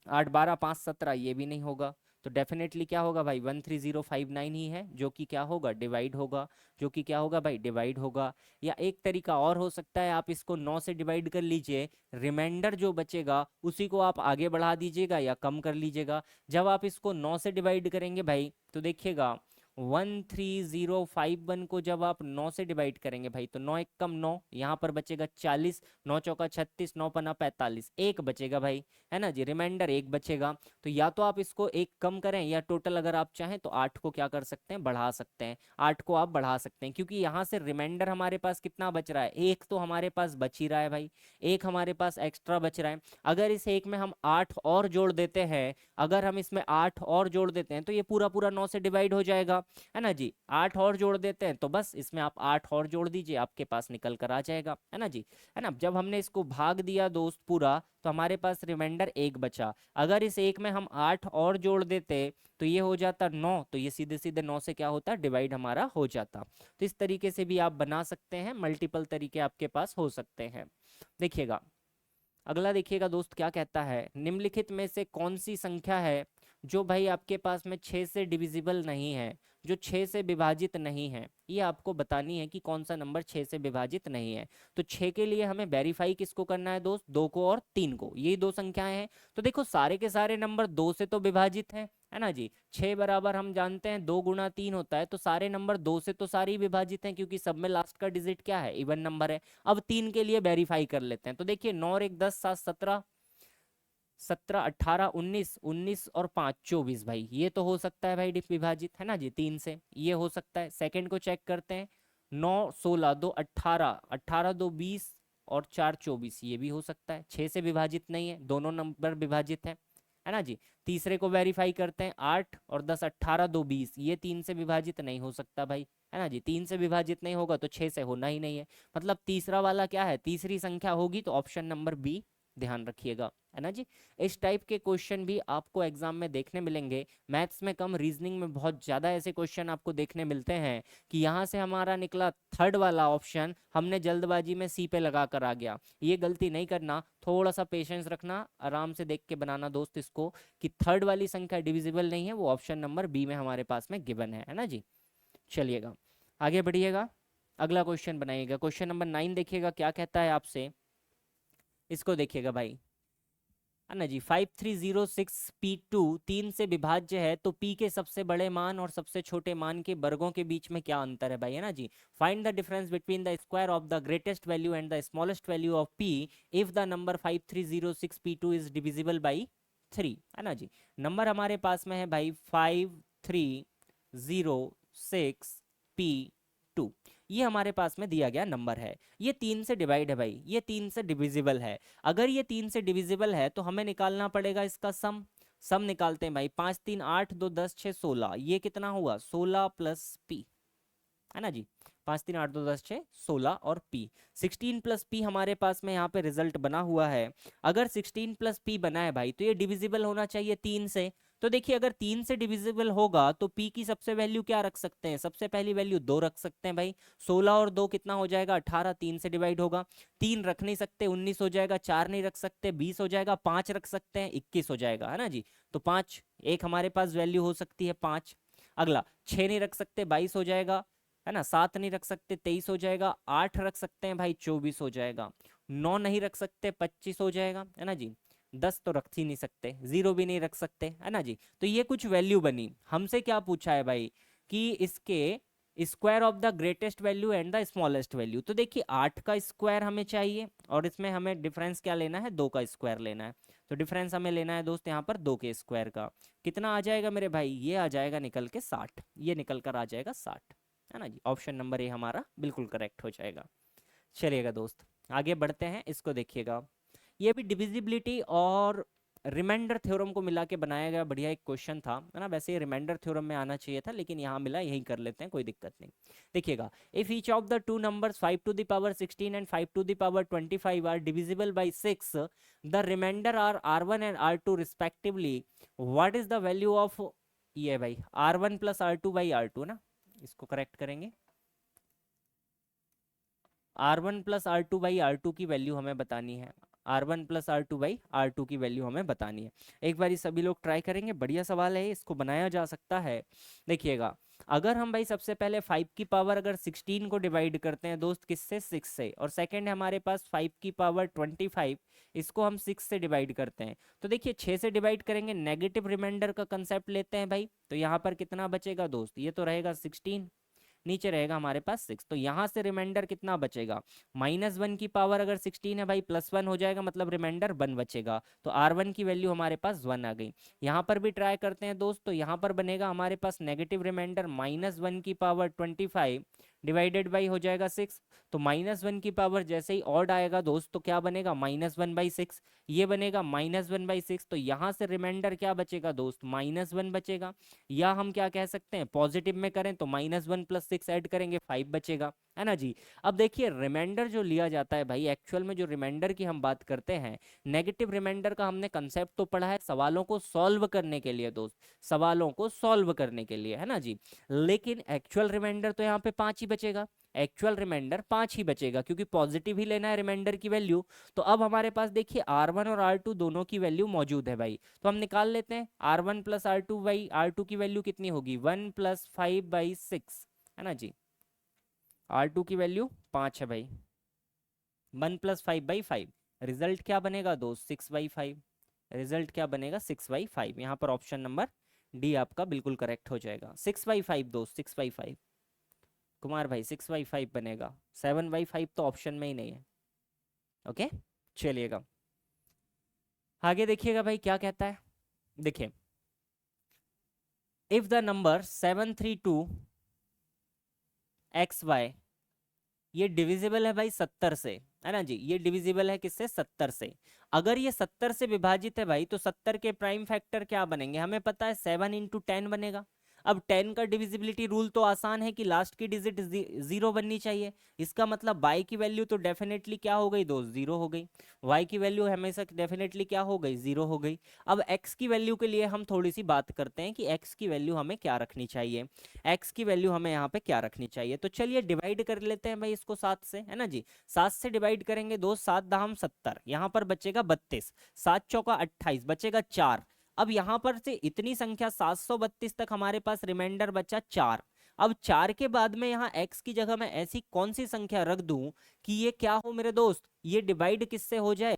8 12 5 17, ये भी नहीं होगा। तो डेफिनेटली क्या होगा भाई, 13059 ही है जो कि क्या होगा, डिवाइड होगा, जो कि क्या होगा भाई, डिवाइड होगा। या एक तरीका और हो सकता है, आप इसको 9 से डिवाइड कर लीजिए, रिमाइंडर जो बचेगा उसी को आप आगे बढ़ा दीजिएगा या कम कर लीजिएगा। जब आप इसको 9 से डिवाइड करेंगे भाई तो देखिएगा 13051 को जब आप 9 से डिवाइड करेंगे भाई तो 9 एक कम 9, यहाँ पर बचेगा 40, 9 चौका 36, 9 पन्ना 45, एक बचेगा भाई, है ना जी, रिमाइंडर एक बचेगा। तो या तो आप इसको एक कम करें, या टोटल अगर आप चाहें तो 8 को क्या कर सकते हैं, बढ़ा सकते हैं, 8 को आप बढ़ा सकते हैं, क्योंकि यहाँ से रिमाइंडर हमारे पास कितना बच रहा है, एक तो हमारे पास बच ही रहा है भाई, एक हमारे पास एक्स्ट्रा बच रहा है। अगर इस एक में हम 8 और जोड़ देते हैं, अगर हम इसमें 8 और जोड़ देते हैं तो ये पूरा पूरा 9 से डिवाइड हो जाएगा, है ना जी। 8 और जोड़ देते हैं तो बस इसमें आप 8 और जोड़ दीजिए, आपके पास निकल कर आ जाएगा, है ना जी, है ना। जब हमने इसको भाग दिया दोस्त पूरा, तो हमारे पास रिमाइंडर एक बचा। अगर इस एक में हम 8 और जोड़ देते तो ये हो जाता 9, तो ये सीधे सीधे 9 से क्या होता, डिवाइड हमारा हो जाता। तो इस तरीके से भी आप बना सकते हैं, मल्टीपल तरीके आपके पास हो सकते हैं। देखिएगा अगला, देखिएगा दोस्त क्या कहता है, निम्नलिखित में से कौन सी संख्या है जो भाई आपके पास में 6 से डिविजिबल नहीं है, जो 6 से विभाजित नहीं है। ये आपको बतानी है कि कौन सा नंबर 6 से विभाजित नहीं है। तो 6 के लिए हमें वेरीफाई किसको करना है दोस्त, 2 को और 3 को, ये दो संख्याएं हैं। तो देखो सारे के सारे नंबर 2 से तो विभाजित हैं, है ना जी। 6 बराबर हम जानते हैं 2 गुना 3 होता है, तो सारे नंबर 2 से तो सारे ही विभाजित हैं, क्योंकि सब में लास्ट का डिजिट क्या है, इवन नंबर है। अब 3 के लिए वेरीफाई कर लेते हैं, तो देखिए 9 और 1 10 7 17, 17 18 19, 19 और 5 24 भाई, ये तो हो सकता है भाई विभाजित, है ना जी, 3 से ये हो सकता है। सेकंड को चेक करते हैं, 9 16 2 18, 18 2 20 और 4 24, ये भी हो सकता है, 6 से विभाजित नहीं है, दोनों नंबर विभाजित है ना जी। तीसरे को वेरीफाई करते हैं, 8 और 10 18 2 20, ये 3 से विभाजित नहीं हो सकता भाई, है ना जी, 3 से विभाजित नहीं होगा तो 6 से होना ही नहीं है। मतलब तीसरा वाला क्या है, तीसरी संख्या होगी तो ऑप्शन नंबर बी ध्यान रखिएगा, है ना जी। इस टाइप के क्वेश्चन भी आपको एग्जाम में देखने मिलेंगे, मैथ्स में कम, रीजनिंग में बहुत ज़्यादा ऐसे क्वेश्चन आपको देखने मिलते हैं कि यहाँ से हमारा निकला थर्ड वाला ऑप्शन, हमने जल्दबाजी में सी पे लगा कर आ गया। ये गलती नहीं करना, थोड़ा सा पेशेंस रखना, आराम से देख के बनाना दोस्त इसको, कि थर्ड वाली संख्या डिविजिबल नहीं है, वो ऑप्शन नंबर बी में हमारे पास में गिवन है ना जी। चलिएगा आगे बढ़िएगा, अगला क्वेश्चन बनाइएगा। क्वेश्चन नंबर 9 देखिएगा क्या कहता है आपसे, इसको देखिएगा भाई, है ना जी। 5306 P2 3 से विभाज्य है तो P के सबसे बड़े मान और सबसे छोटे मान के वर्गों के बीच में क्या अंतर है भाई, है ना जी। Find the difference between the square of the greatest value and the smallest value of P if the number 5306 P2 is divisible by 3, है ना जी। नंबर हमारे पास में है भाई 5306P2, ये हमारे पास में दिया गया नंबर है। ये 3 से डिवाइड है भाई, ये 3 से डिविजिबल है। अगर ये 3 से डिविजिबल है तो हमें निकालना पड़ेगा इसका सम। सम निकालते हैं भाई, 5 3 8 2 10 6 16, ये कितना हुआ 16 प्लस पी, है ना जी। 5 3 8 2 10 6 16 और p 16 प्लस पी हमारे पास में यहाँ पे रिजल्ट बना हुआ है। अगर 16 प्लस पी बना है भाई तो ये डिविजिबल होना चाहिए 3 से। तो देखिए अगर 3 से डिविजिबल होगा तो p की सबसे वैल्यू क्या रख सकते हैं, सबसे पहली वैल्यू 2 रख सकते हैं भाई। 16 और 2 कितना हो जाएगा 18, 3 से डिवाइड होगा। 3 रख नहीं सकते 19 हो जाएगा, 4 नहीं रख सकते 20 हो जाएगा, 5 रख सकते हैं 21 हो जाएगा, है ना जी। तो 5 एक हमारे पास वैल्यू हो सकती है 5। अगला 6 नहीं रख सकते 22 हो जाएगा, है ना। 7 नहीं रख सकते 23 हो जाएगा। 8 रख सकते हैं भाई 24 हो जाएगा। 9 नहीं रख सकते 25 हो जाएगा, है ना जी। 10 तो रख ही नहीं सकते, 0 भी नहीं रख सकते, है ना जी। तो ये कुछ वैल्यू बनी। हमसे क्या पूछा है भाई कि इसके square of the greatest value and the smallest value. तो देखिए 8 का स्क्वायर हमें चाहिए और इसमें हमें डिफरेंस क्या लेना है, 2 का स्क्वायर लेना है। तो डिफरेंस हमें लेना है दोस्त यहाँ पर 2 के स्क्वायर का। कितना आ जाएगा मेरे भाई, ये आ जाएगा निकल के 60, ये निकल कर आ जाएगा 60, है ना जी। ऑप्शन नंबर ए हमारा बिल्कुल करेक्ट हो जाएगा। चलिएगा दोस्त आगे बढ़ते हैं, इसको देखिएगा। ये भी डिविजिबिलिटी और रिमाइंडर थ्योरम को मिला के बनाया गया बढ़िया एक क्वेश्चन था, है ना। वैसे ये रिमाइंडर थ्योरम में आना चाहिए था लेकिन यहाँ मिला, यही कर लेते हैं, कोई दिक्कत नहीं। देखिएगा, if each of the two numbers 5 to the power 16 and 5 to the power 25 are divisible by 6, the remainder are R1 and R2 respectively, what is the value of, ये भाई R1 plus R2 by R2 ना, इसको correct करेंगे। R1 plus R2 by R2 की value हमें बतानी है। R1 plus R2 by R2 की वैल्यू हमें बतानी है। एक बार सभी लोग ट्राई करेंगे, बढ़िया सवाल है, इसको बनाया जा सकता है। देखिएगा, अगर हम भाई सबसे पहले 5 की पावर अगर 16 को डिवाइड करते हैं दोस्त, किससे, 6 से, और सेकंड है हमारे पास 5 की पावर 25, इसको हम 6 से डिवाइड करते हैं। तो देखिए 6 से डिवाइड करेंगे, नेगेटिव रिमाइंडर का कंसेप्ट लेते हैं भाई, तो यहाँ पर कितना बचेगा दोस्त, ये तो रहेगा 16, नीचे रहेगा हमारे पास 6, तो यहाँ से रिमाइंडर कितना बचेगा, -1 की पावर अगर 16 है भाई, +1 हो जाएगा, मतलब रिमाइंडर 1 बचेगा। तो R1 की वैल्यू हमारे पास 1 आ गई। यहाँ पर भी ट्राई करते हैं दोस्त, तो यहाँ पर बनेगा हमारे पास नेगेटिव रिमाइंडर -1 की पावर 25 डिवाइडेड बाई हो जाएगा 6। तो -1 की पावर जैसे ही ऑड आएगा दोस्त तो क्या बनेगा, -1/6, ये बनेगा -1/6। तो यहाँ से रिमाइंडर क्या बचेगा दोस्त, -1 बचेगा। या हम क्या कह सकते हैं, पॉजिटिव में करें तो -1 + 6 ऐड करेंगे 5 बचेगा, है ना जी। अब देखिए रिमाइंडर जो लिया जाता है भाई, एक्चुअल में जो रिमाइंडर की हम बात करते हैं, नेगेटिव रिमाइंडर का हमने कंसेप्ट तो पढ़ा है सवालों को सॉल्व करने के लिए दोस्त, सवालों को सॉल्व करने के लिए, है ना जी। लेकिन एक्चुअल रिमाइंडर तो यहाँ पे 5 ही बचेगा, एक्चुअल रिमाइंडर 5 ही बचेगा, क्योंकि पॉजिटिव ही लेना है रिमाइंडर की वैल्यू। तो अब हमारे पास देखिए R1 और R2 दोनों की वैल्यू मौजूद है भाई, तो हम निकाल लेते हैं। R1 प्लस R2 की वैल्यू कितनी होगी, 1 + 5/6, है ना जी। R2 की वैल्यू 5 है भाई, 1 + 5/5, रिजल्ट क्या बनेगा दोस्त, 6/5। रिजल्ट क्या बनेगा, 6/5। यहाँ पर ऑप्शन नंबर डी आपका बिल्कुल करेक्ट हो जाएगा, 6/5 दोस्त, 6/5। कुमार भाई 6/5 बनेगा, 7/5 तो ऑप्शन में ही नहीं है। ओके, चलिएगा आगे देखिएगा भाई क्या कहता है। देखिए, इफ द नंबर 732XY, ये डिविजिबल है भाई 70 से, है ना जी। ये डिविजिबल है किससे, 70 से। अगर ये 70 से विभाजित है भाई तो 70 के प्राइम फैक्टर क्या बनेंगे, हमें पता है 7 × 10 बनेगा। अब 10 का डिविजिबिलिटी रूल तो आसान है कि लास्ट की डिजिट 0 बननी चाहिए। इसका मतलब बाई की वैल्यू तो डेफिनेटली क्या हो गई दोस्त, 0 हो गई। वाई की वैल्यू हमेशा डेफिनेटली क्या हो गई, 0 हो गई। अब एक्स की वैल्यू के लिए हम थोड़ी सी बात करते हैं कि एक्स की वैल्यू हमें क्या रखनी चाहिए। एक्स की वैल्यू हमें यहाँ पे क्या रखनी चाहिए, तो चलिए डिवाइड कर लेते हैं भाई इसको 7 से, है ना जी। 7 से डिवाइड करेंगे दोस्त, 7 दाम 70, यहाँ पर बचेगा 32, 7 चौका 28, बचेगा 4। अब यहाँ पर से इतनी संख्या 732 तक हमारे पास रिमाइंडर बचा 4। अब 4 के बाद में यहाँ x की जगह मैं ऐसी कौन सी संख्या रख दूं कि ये क्या हो मेरे दोस्त, ये डिवाइड किससे हो जाए,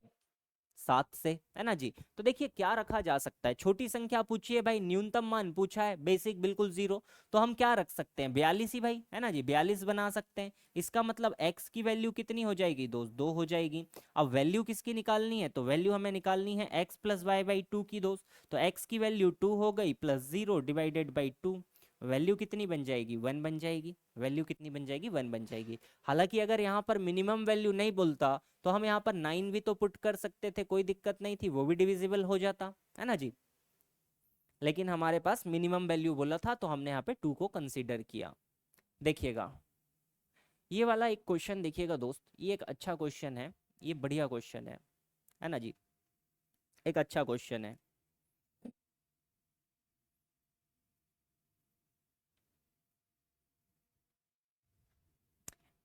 7 से, है ना जी। तो देखिए क्या रखा जा सकता है, छोटी संख्या पूछिए भाई, न्यूनतम मान पूछा है, बेसिक बिल्कुल 0, तो हम क्या रख सकते हैं, 42 ही भाई, है ना जी, 42 बना सकते हैं। इसका मतलब x की वैल्यू कितनी हो जाएगी दोस्त, 2 हो जाएगी। अब वैल्यू किसकी निकालनी है, तो वैल्यू हमें निकालनी है x प्लस वाई बाई 2 की दोस्त। तो x की वैल्यू 2 हो गई, प्लस 0 डिवाइडेड बाई 2, वैल्यू कितनी बन जाएगी, 1 बन जाएगी। वैल्यू कितनी बन जाएगी, 1 बन जाएगी। हालांकि अगर यहाँ पर मिनिमम वैल्यू नहीं बोलता तो हम यहाँ पर 9 भी तो पुट कर सकते थे, कोई दिक्कत नहीं थी, वो भी डिविजिबल हो जाता, है ना जी। लेकिन हमारे पास मिनिमम वैल्यू बोला था तो हमने यहाँ पे 2 को कंसीडर किया। देखिएगा ये वाला एक क्वेश्चन, देखिएगा दोस्त, ये एक अच्छा क्वेश्चन है, ये बढ़िया क्वेश्चन है ना जी, एक अच्छा क्वेश्चन है।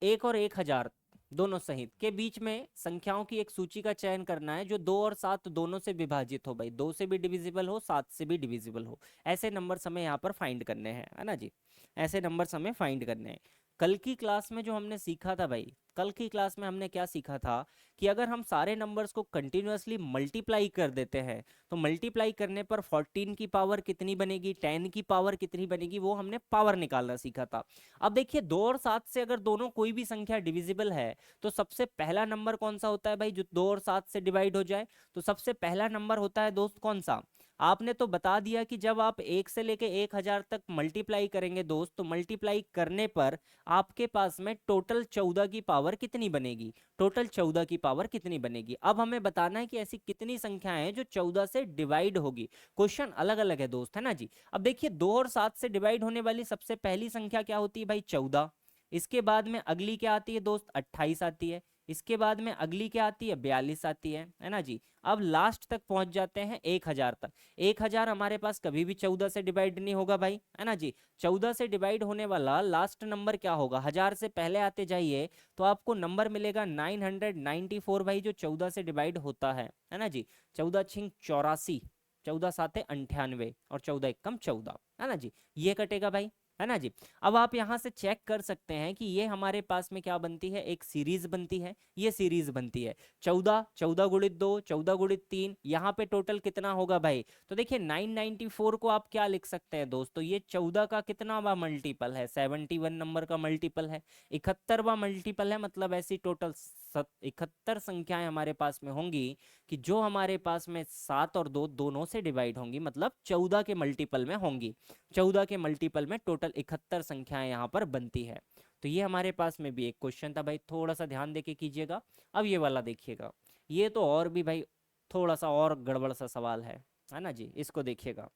एक और 1000 दोनों सहित के बीच में संख्याओं की एक सूची का चयन करना है जो 2 और 7 दोनों से विभाजित हो भाई, 2 से भी डिविजिबल हो, 7 से भी डिविजिबल हो। ऐसे नंबर्स हमें यहाँ पर फाइंड करने हैं, है ना जी, ऐसे नंबर्स हमें फाइंड करने हैं। कल की क्लास में जो हमने सीखा था भाई, कल की क्लास में हमने क्या सीखा था कि अगर हम सारे नंबर्स को कंटिन्यूअसली मल्टीप्लाई कर देते हैं तो मल्टीप्लाई करने पर 14 की पावर कितनी बनेगी, 10 की पावर कितनी बनेगी, वो हमने पावर निकालना सीखा था। अब देखिए 2 और 7 से अगर दोनों कोई भी संख्या डिविजिबल है तो सबसे पहला नंबर कौन सा होता है भाई जो 2 और 7 से डिवाइड हो जाए, तो सबसे पहला नंबर होता है दोस्त कौन सा, आपने तो बता दिया कि जब आप 1 से लेके 1000 तक मल्टीप्लाई करेंगे दोस्त, तो मल्टीप्लाई करने पर आपके पास में टोटल 14 की पावर कितनी बनेगी, टोटल 14 की पावर कितनी बनेगी। अब हमें बताना है कि ऐसी कितनी संख्याएं हैं जो 14 से डिवाइड होगी। क्वेश्चन अलग अलग है दोस्त, है ना जी। अब देखिए 2 और 7 से डिवाइड होने वाली सबसे पहली संख्या क्या होती है भाई, 14। इसके बाद में अगली क्या आती है दोस्त, 28 आती है। इसके बाद में अगली क्या आती है, 42 आती है ना जी। अब लास्ट तक पहुंच जाते हैं 1000 तक। 1000 हमारे पास कभी भी 14 से डिवाइड नहीं होगा भाई, है ना जी। 14 से डिवाइड होने वाला लास्ट नंबर क्या होगा, 1000 से पहले आते जाइए तो आपको नंबर मिलेगा 994 भाई, जो 14 से डिवाइड होता है ना जी। 14 छिंग 84, 14 साते 98 और 14 एकम 14, है ना जी, ये कटेगा भाई, है ना जी। अब आप यहाँ से चेक कर सकते हैं कि ये हमारे पास में क्या बनती है, एक सीरीज बनती है, ये सीरीज बनती है 14, 14 गुणित 2, 14 गुणित 3, यहाँ पे टोटल कितना होगा भाई, तो देखिए 994 को आप क्या लिख सकते हैं दोस्तों, ये 14 का कितना मल्टीपल है, 71 नंबर का मल्टीपल है, 71वां मल्टीपल है, मतलब ऐसी टोटल 71 संख्याएं हमारे पास में होंगी कि जो हमारे पास में 7 और 2 दोनों से डिवाइड होंगी, मतलब 14 के मल्टीपल में होंगी। 14 के मल्टीपल में टोटल 71 संख्याएं यहाँ पर बनती है। तो ये हमारे पास में भी एक क्वेश्चन था भाई, थोड़ा सा ध्यान देके कीजिएगा। अब ये वाला देखिएगा, ये तो और भी भाई थोड़ा सा और गड़बड़ सा सवाल है ना जी। इसको देखिएगा,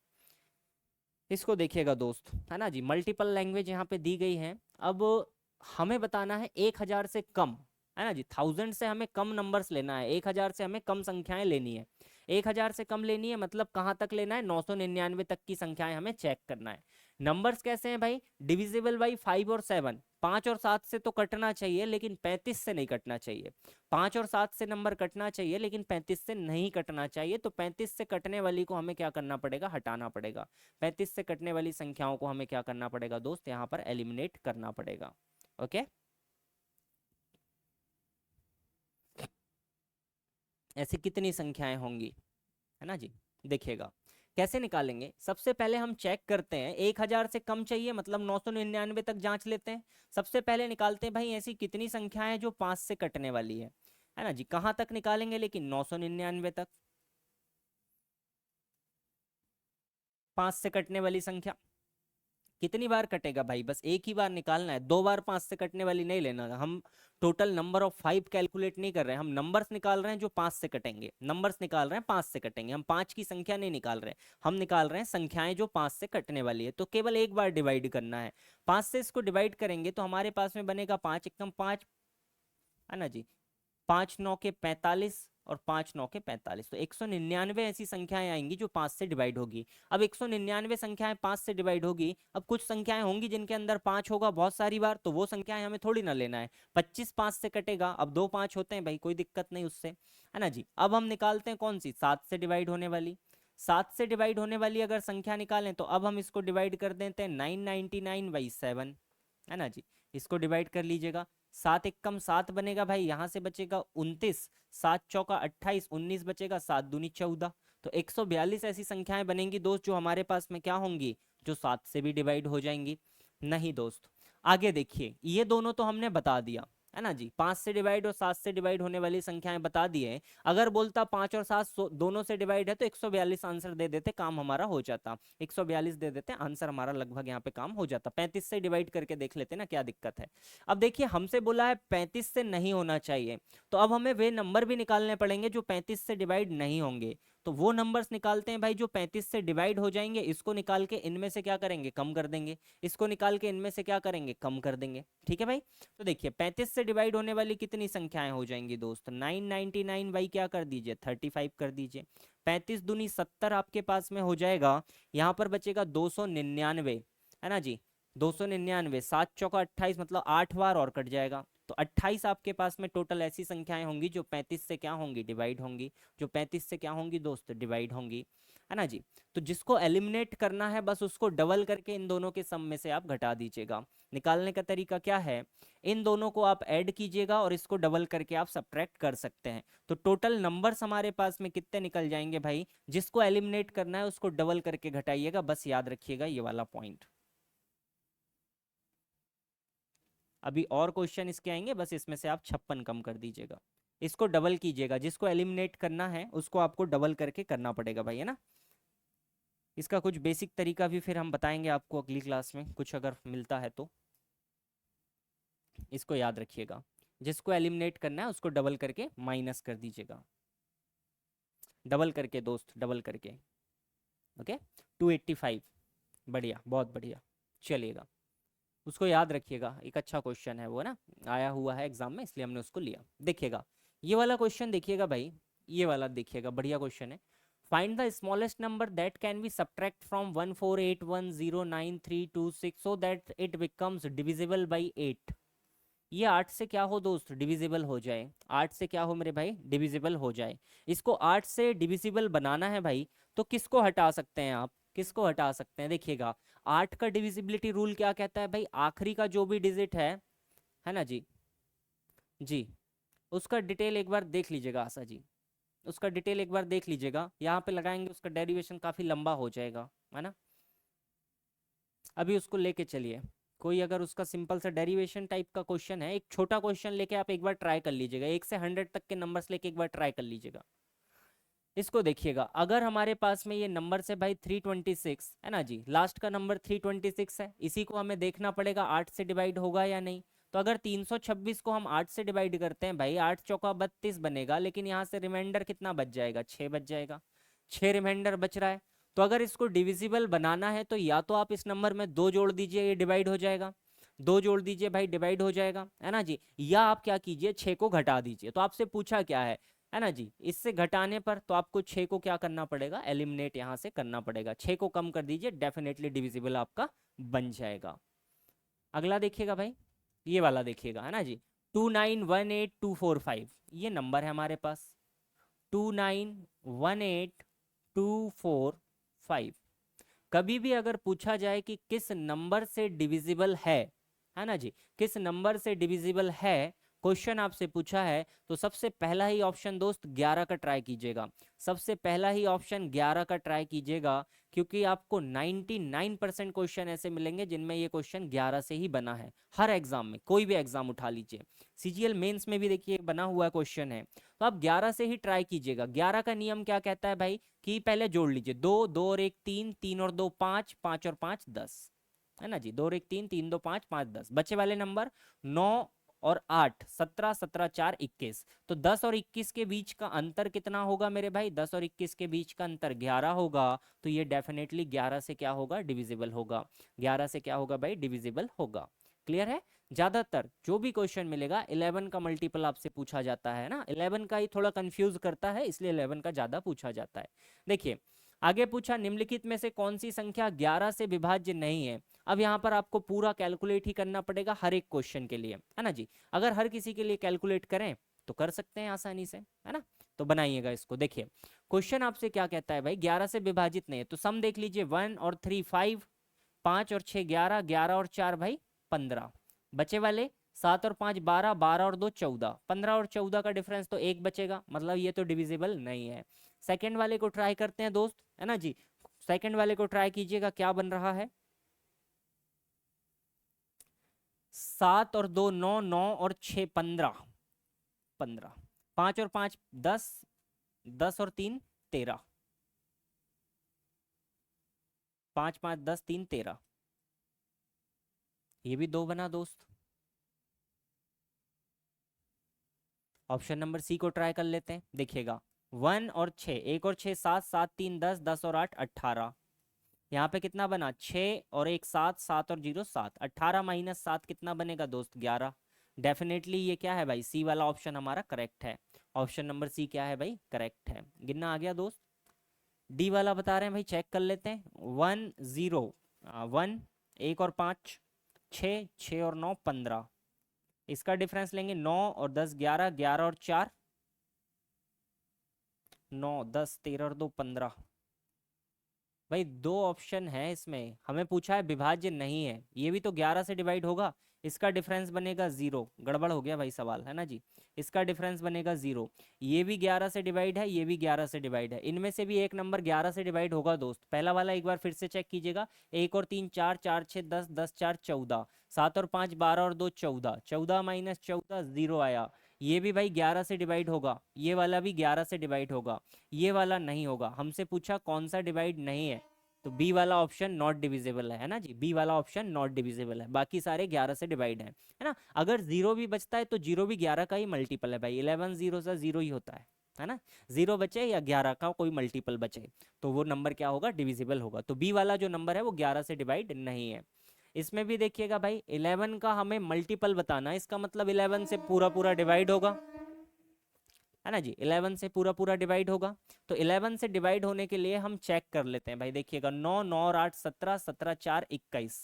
इसको देखिएगा दोस्त, है ना जी। मल्टीपल लैंग्वेज यहाँ पे दी गई है। अब हमें बताना है 1000 से कम, है ना जी, 1000 से हमें कम नंबर्स लेना है, 1000 से हमें कम संख्याएं लेनी है। 1000 से कम लेनी है मतलब कहाँ तक लेना है, 999 तक की संख्याएं हमें चेक करना है। नंबर्स कैसे हैं भाई, डिविजिबल बाई 5 और 7, 5 और 7 से तो कटना चाहिए लेकिन 35 से नहीं कटना चाहिए। 5 और 7 से नंबर कटना चाहिए लेकिन 35 से नहीं कटना चाहिए। तो 35 से कटने वाली को हमें क्या करना पड़ेगा, हटाना पड़ेगा। 35 से कटने वाली संख्याओं को हमें क्या करना पड़ेगा दोस्त, यहाँ पर एलिमिनेट करना पड़ेगा। ओके, ऐसी कितनी संख्याएं होंगी, है ना जी। देखिएगा कैसे निकालेंगे, सबसे पहले हम चेक करते हैं 1000 से कम चाहिए मतलब 999 तक जांच लेते हैं। सबसे पहले निकालते हैं भाई ऐसी कितनी संख्याएं हैं जो 5 से कटने वाली है ना जी। कहाँ तक निकालेंगे लेकिन, 999 तक, 5 से कटने वाली संख्या कितनी बार कटेगा भाई, बस एक ही बार निकालना है, 2 बार 5 से कटने वाली नहीं लेना। हम टोटल नंबर ऑफ 5 कैलकुलेट नहीं कर रहे हैं, हम नंबर्स निकाल रहे हैं जो 5 से कटेंगे, नंबर्स निकाल रहे हैं 5 से कटेंगे, हम 5 की संख्या नहीं निकाल रहे हैं, हम निकाल रहे हैं संख्याएं जो 5 से कटने वाली है। तो केवल एक बार डिवाइड करना है, 5 से इसको डिवाइड करेंगे तो हमारे पास में बनेगा 5 एकम 5, है ना जी, 5 9 के 45 और 5 9 के 45, तो 199 ऐसी संख्याएं आएंगी जो 5 से डिवाइड होगी। अब 199 संख्याएं 5 से डिवाइड होगी, अब कुछ संख्याएं होंगी जिनके अंदर 5 होगा बहुत सारी बार, तो वो संख्याएं हमें थोड़ी ना लेना है। 25 5 से कटेगा, अब 2 5 होते हैं भाई, कोई दिक्कत नहीं उससे, है ना जी। अब हम निकालते हैं कौन सी, 7 से डिवाइड होने वाली। 7 से डिवाइड होने वाली अगर संख्या निकालें तो अब हम इसको डिवाइड कर देते हैं 999/7, है ना जी, इसको डिवाइड कर लीजिएगा। 7 एकम 7 बनेगा भाई, यहाँ से बचेगा 29, 7 चौका 28, 19 बचेगा, 7 दूनी 14, तो 142 ऐसी संख्याएं बनेंगी दोस्त जो हमारे पास में क्या होंगी, जो 7 से भी डिवाइड हो जाएंगी। नहीं दोस्त, आगे देखिए, ये दोनों तो हमने बता दिया, है ना जी, 5 से डिवाइड और 7 से डिवाइड होने वाली संख्याएं बता दी है। अगर बोलता 5 और 7 दोनों से डिवाइड है तो 142 आंसर दे देते, काम हमारा हो जाता, 142 दे देते, आंसर हमारा लगभग यहाँ पे काम हो जाता। 35 से डिवाइड करके देख लेते ना क्या दिक्कत है। अब देखिए हमसे बोला है 35 से नहीं होना चाहिए, तो अब हमें वे नंबर भी निकालने पड़ेंगे जो 35 से डिवाइड नहीं होंगे। तो वो नंबर्स निकालते हैं भाई जो 35 से डिवाइड हो जाएंगे, इसको निकाल के इनमें से क्या करेंगे, कम कर देंगे, इसको निकाल के इनमें से क्या करेंगे, कम कर देंगे, ठीक है भाई। तो देखिए 35 से डिवाइड होने वाली कितनी संख्याएं हो जाएंगी दोस्त, 999 बाई क्या कर दीजिए, 35 कर दीजिए, 35 दूनी 70 आपके पास में हो जाएगा। यहाँ पर बचेगा 299, है ना जी, 299, 7 चौका 28, मतलब 8 बार और कट जाएगा, तो 28 आपके पास में टोटल ऐसी संख्याएं होंगी जो 35 से क्या होंगी, डिवाइड होंगी, जो 35 से क्या होंगी दोस्त, डिवाइड होंगी, है ना जी। तो जिसको एलिमिनेट करना है बस उसको डबल करके इन दोनों के सम में से आप घटा दीजिएगा। निकालने का तरीका क्या है, इन दोनों को आप ऐड कीजिएगा और इसको डबल करके आप सब्ट्रैक्ट कर सकते हैं। तो टोटल नंबर्स हमारे पास में कितने निकल जाएंगे भाई, जिसको एलिमिनेट करना है उसको डबल करके घटाइएगा, बस याद रखिएगा ये वाला पॉइंट। अभी और क्वेश्चन इसके आएंगे, बस इसमें से आप 56 कम कर दीजिएगा, इसको डबल कीजिएगा, जिसको एलिमिनेट करना है उसको आपको डबल करके करना पड़ेगा भाई, है ना। इसका कुछ बेसिक तरीका भी फिर हम बताएंगे आपको अगली क्लास में, कुछ अगर मिलता है तो इसको याद रखिएगा, जिसको एलिमिनेट करना है उसको डबल करके माइनस कर दीजिएगा, डबल करके दोस्त, डबल करके, ओके। 285, बढ़िया, बहुत बढ़िया, चलिएगा, उसको याद रखिएगा, एक अच्छा क्वेश्चन है वो, ना आया हुआ है एग्जाम में, इसलिए हमने उसको लिया। देखिएगा ये वाला क्वेश्चन, देखिएगा भाई, ये वाला देखिएगा, बढ़िया क्वेश्चन है। Find the smallest number that can be subtract from 148109326 so that it becomes divisible by 8। ये 8 से क्या हो दोस्त, डिविजिबल हो जाए, 8 से क्या हो मेरे भाई, डिविजिबल हो जाए। इसको 8 से डिविजिबल बनाना है भाई, तो किसको हटा सकते हैं आप, किसको हटा सकते हैं, देखिएगा 8 का डिविजिबिलिटी रूल क्या कहता है भाई, आखिरी का जो भी डिजिट है ना जी, जी, उसका डिटेल एक बार देख लीजिएगा आशा जी, उसका डिटेल एक बार देख लीजिएगा, यहाँ पे लगाएंगे उसका डेरिवेशन काफ़ी लंबा हो जाएगा, है ना। अभी उसको लेके चलिए, कोई अगर उसका सिंपल सा डेरिवेशन टाइप का क्वेश्चन है, एक छोटा क्वेश्चन लेके आप एक बार ट्राई कर लीजिएगा, 1 से 100 तक के नंबर्स लेके एक बार ट्राई कर लीजिएगा। इसको देखिएगा, अगर हमारे पास में ये नंबर से भाई 326, है ना जी, लास्ट का नंबर 326 है, इसी को हमें देखना पड़ेगा 8 से डिवाइड होगा या नहीं। तो अगर 326 को हम 8 से डिवाइड करते हैं भाई, 8 चौका 32 बनेगा, लेकिन यहाँ से रिमाइंडर कितना बच जाएगा, 6 बच जाएगा, 6 रिमाइंडर बच रहा है। तो अगर इसको डिविजिबल बनाना है तो या तो आप इस नंबर में 2 जोड़ दीजिए, ये डिवाइड हो जाएगा, 2 जोड़ दीजिए भाई, डिवाइड हो जाएगा, है ना जी, या आप क्या कीजिए 6 को घटा दीजिए। तो आपसे पूछा क्या है ना जी, इससे घटाने पर तो आपको 6 को क्या करना पड़ेगा, एलिमिनेट यहाँ से करना पड़ेगा, 6 को कम कर दीजिए, डेफिनेटली डिविजिबल आपका बन जाएगा। अगला देखिएगा भाई, ये वाला देखिएगा, है ना जी, 2918245 ये नंबर है हमारे पास, 2918245। कभी भी अगर पूछा जाए कि किस नंबर से डिविजिबल है ना जी, किस नंबर से डिविजिबल है, क्वेश्चन आपसे पूछा है, तो सबसे पहला ही ऑप्शन दोस्त 11 का ट्राई कीजिएगा, सबसे पहला ही ऑप्शन 11 का ट्राई कीजिएगा, क्योंकि आपको 99% क्वेश्चन ऐसे मिलेंगे जिनमें ये क्वेश्चन 11 से ही बना है, हर एग्जाम में, कोई भी एग्जाम उठा लीजिए, सीजीएल मेंस में भी देखिए बना हुआ क्वेश्चन है। तो आप 11 से ही ट्राई कीजिएगा। 11 का नियम क्या कहता है भाई, कि पहले जोड़ लीजिए, 2 2 और 1 3, 3 और 2 5, 5 और 5 10, है ना जी, 2 और 1 3, 3 2 5, 5 10, बचे वाले नंबर 9 और 8, 17, 17 4 21। तो 10 और 21 के बीच का अंतर कितना होगा मेरे भाई? 10 और 21 के बीच का अंतर 11 होगा। तो ये डेफिनेटली 11 से क्या होगा? डिविजिबल होगा। 11 से क्या होगा भाई? डिविजिबल होगा। क्लियर है? ज्यादातर जो भी क्वेश्चन मिलेगा 11 का मल्टीपल आपसे पूछा जाता है ना, 11 का ही थोड़ा कंफ्यूज करता है, इसलिए 11 का ज्यादा पूछा जाता है। देखिए आगे पूछा, निम्नलिखित में से कौन सी संख्या 11 से विभाज्य नहीं है? अब यहाँ पर आपको पूरा कैलकुलेट ही करना पड़ेगा हर एक क्वेश्चन के लिए, है ना जी। अगर हर किसी के लिए कैलकुलेट करें तो कर सकते हैं आसानी से, है ना। तो बनाइएगा इसको। देखिए क्वेश्चन आपसे क्या कहता है भाई? 11 से विभाजित नहीं है, तो सम देख लीजिए। 1 और 3 5, 5 और 6 11, 11 और 4 भाई 15, बचे वाले 7 और 5 12, 12 और 2 14, 15 और 14 का डिफरेंस तो एक बचेगा, मतलब ये तो डिविजिबल नहीं है। सेकंड वाले को ट्राई करते हैं दोस्त, है ना जी। सेकंड वाले को ट्राई कीजिएगा, क्या बन रहा है? 7 और 2 9, 9 और 6 15, 15, 5 और 5 10, 10 और 3 13, 5 5 10 3 13, ये भी 2 बना दोस्त। ऑप्शन नंबर सी को ट्राई कर लेते हैं, देखिएगा 1 और 6, 1 और 6 7, 7 3 10, 10 और 8 18, यहाँ पे कितना बना? 6 और 1 7, 7 और 0 7, 18 माइनस 7 कितना बनेगा दोस्त? 11। डेफिनेटली ये क्या है भाई? सी वाला ऑप्शन हमारा करेक्ट है। ऑप्शन नंबर सी क्या है भाई? करेक्ट है। गिनना आ गया दोस्त। डी वाला बता रहे हैं भाई, चेक कर लेते हैं। 1 0 1, 1 और 5 6, 6 और 9 15, इसका डिफरेंस लेंगे 9 और 10 11, 11 और 4 9, 10 13 और 2 15। भाई दो ऑप्शन है इसमें, हमें पूछा है विभाज्य नहीं है, ये भी तो 11 से डिवाइड होगा, इसका डिफरेंस बनेगा 0। गड़बड़ हो गया भाई सवाल, है ना जी। इसका डिफरेंस बनेगा 0। ये भी 11 से डिवाइड है, ये भी 11 से डिवाइड है, इनमें से भी एक नंबर 11 से डिवाइड होगा दोस्त। पहला वाला एक बार फिर से चेक कीजिएगा। 1 और 3 4, 4 6 10, 10 4 14, 7 और 5 12 और 2 14, 14 माइनस 14 0 आया। ये भी भाई 11 से डिवाइड होगा, ये वाला भी 11 से डिवाइड होगा, ये वाला नहीं होगा। हमसे पूछा कौन सा डिवाइड नहीं है, तो बी वाला ऑप्शन नॉट डिविजिबल है ना जी। बी वाला ऑप्शन नॉट डिविजिबल है, बाकी सारे 11 से डिवाइड है ना। अगर जीरो भी बचता है तो जीरो भी 11 का ही मल्टीपल है भाई, 11 जीरो से जीरो ही होता है ना। जीरो बचे या 11 का कोई मल्टीपल बचे तो वो नंबर क्या होगा? डिविजिबल होगा। तो बी वाला जो नंबर है वो 11 से डिवाइड नहीं है। इसमें भी देखिएगा भाई 11 का हमें मल्टीपल बताना है, इसका मतलब 11 से पूरा पूरा डिवाइड होगा, है ना जी। 11 से पूरा पूरा डिवाइड होगा। तो 11 से डिवाइड होने के लिए हम चेक कर लेते हैं भाई। देखिएगा 9 9 और 8 17, 17 4 21,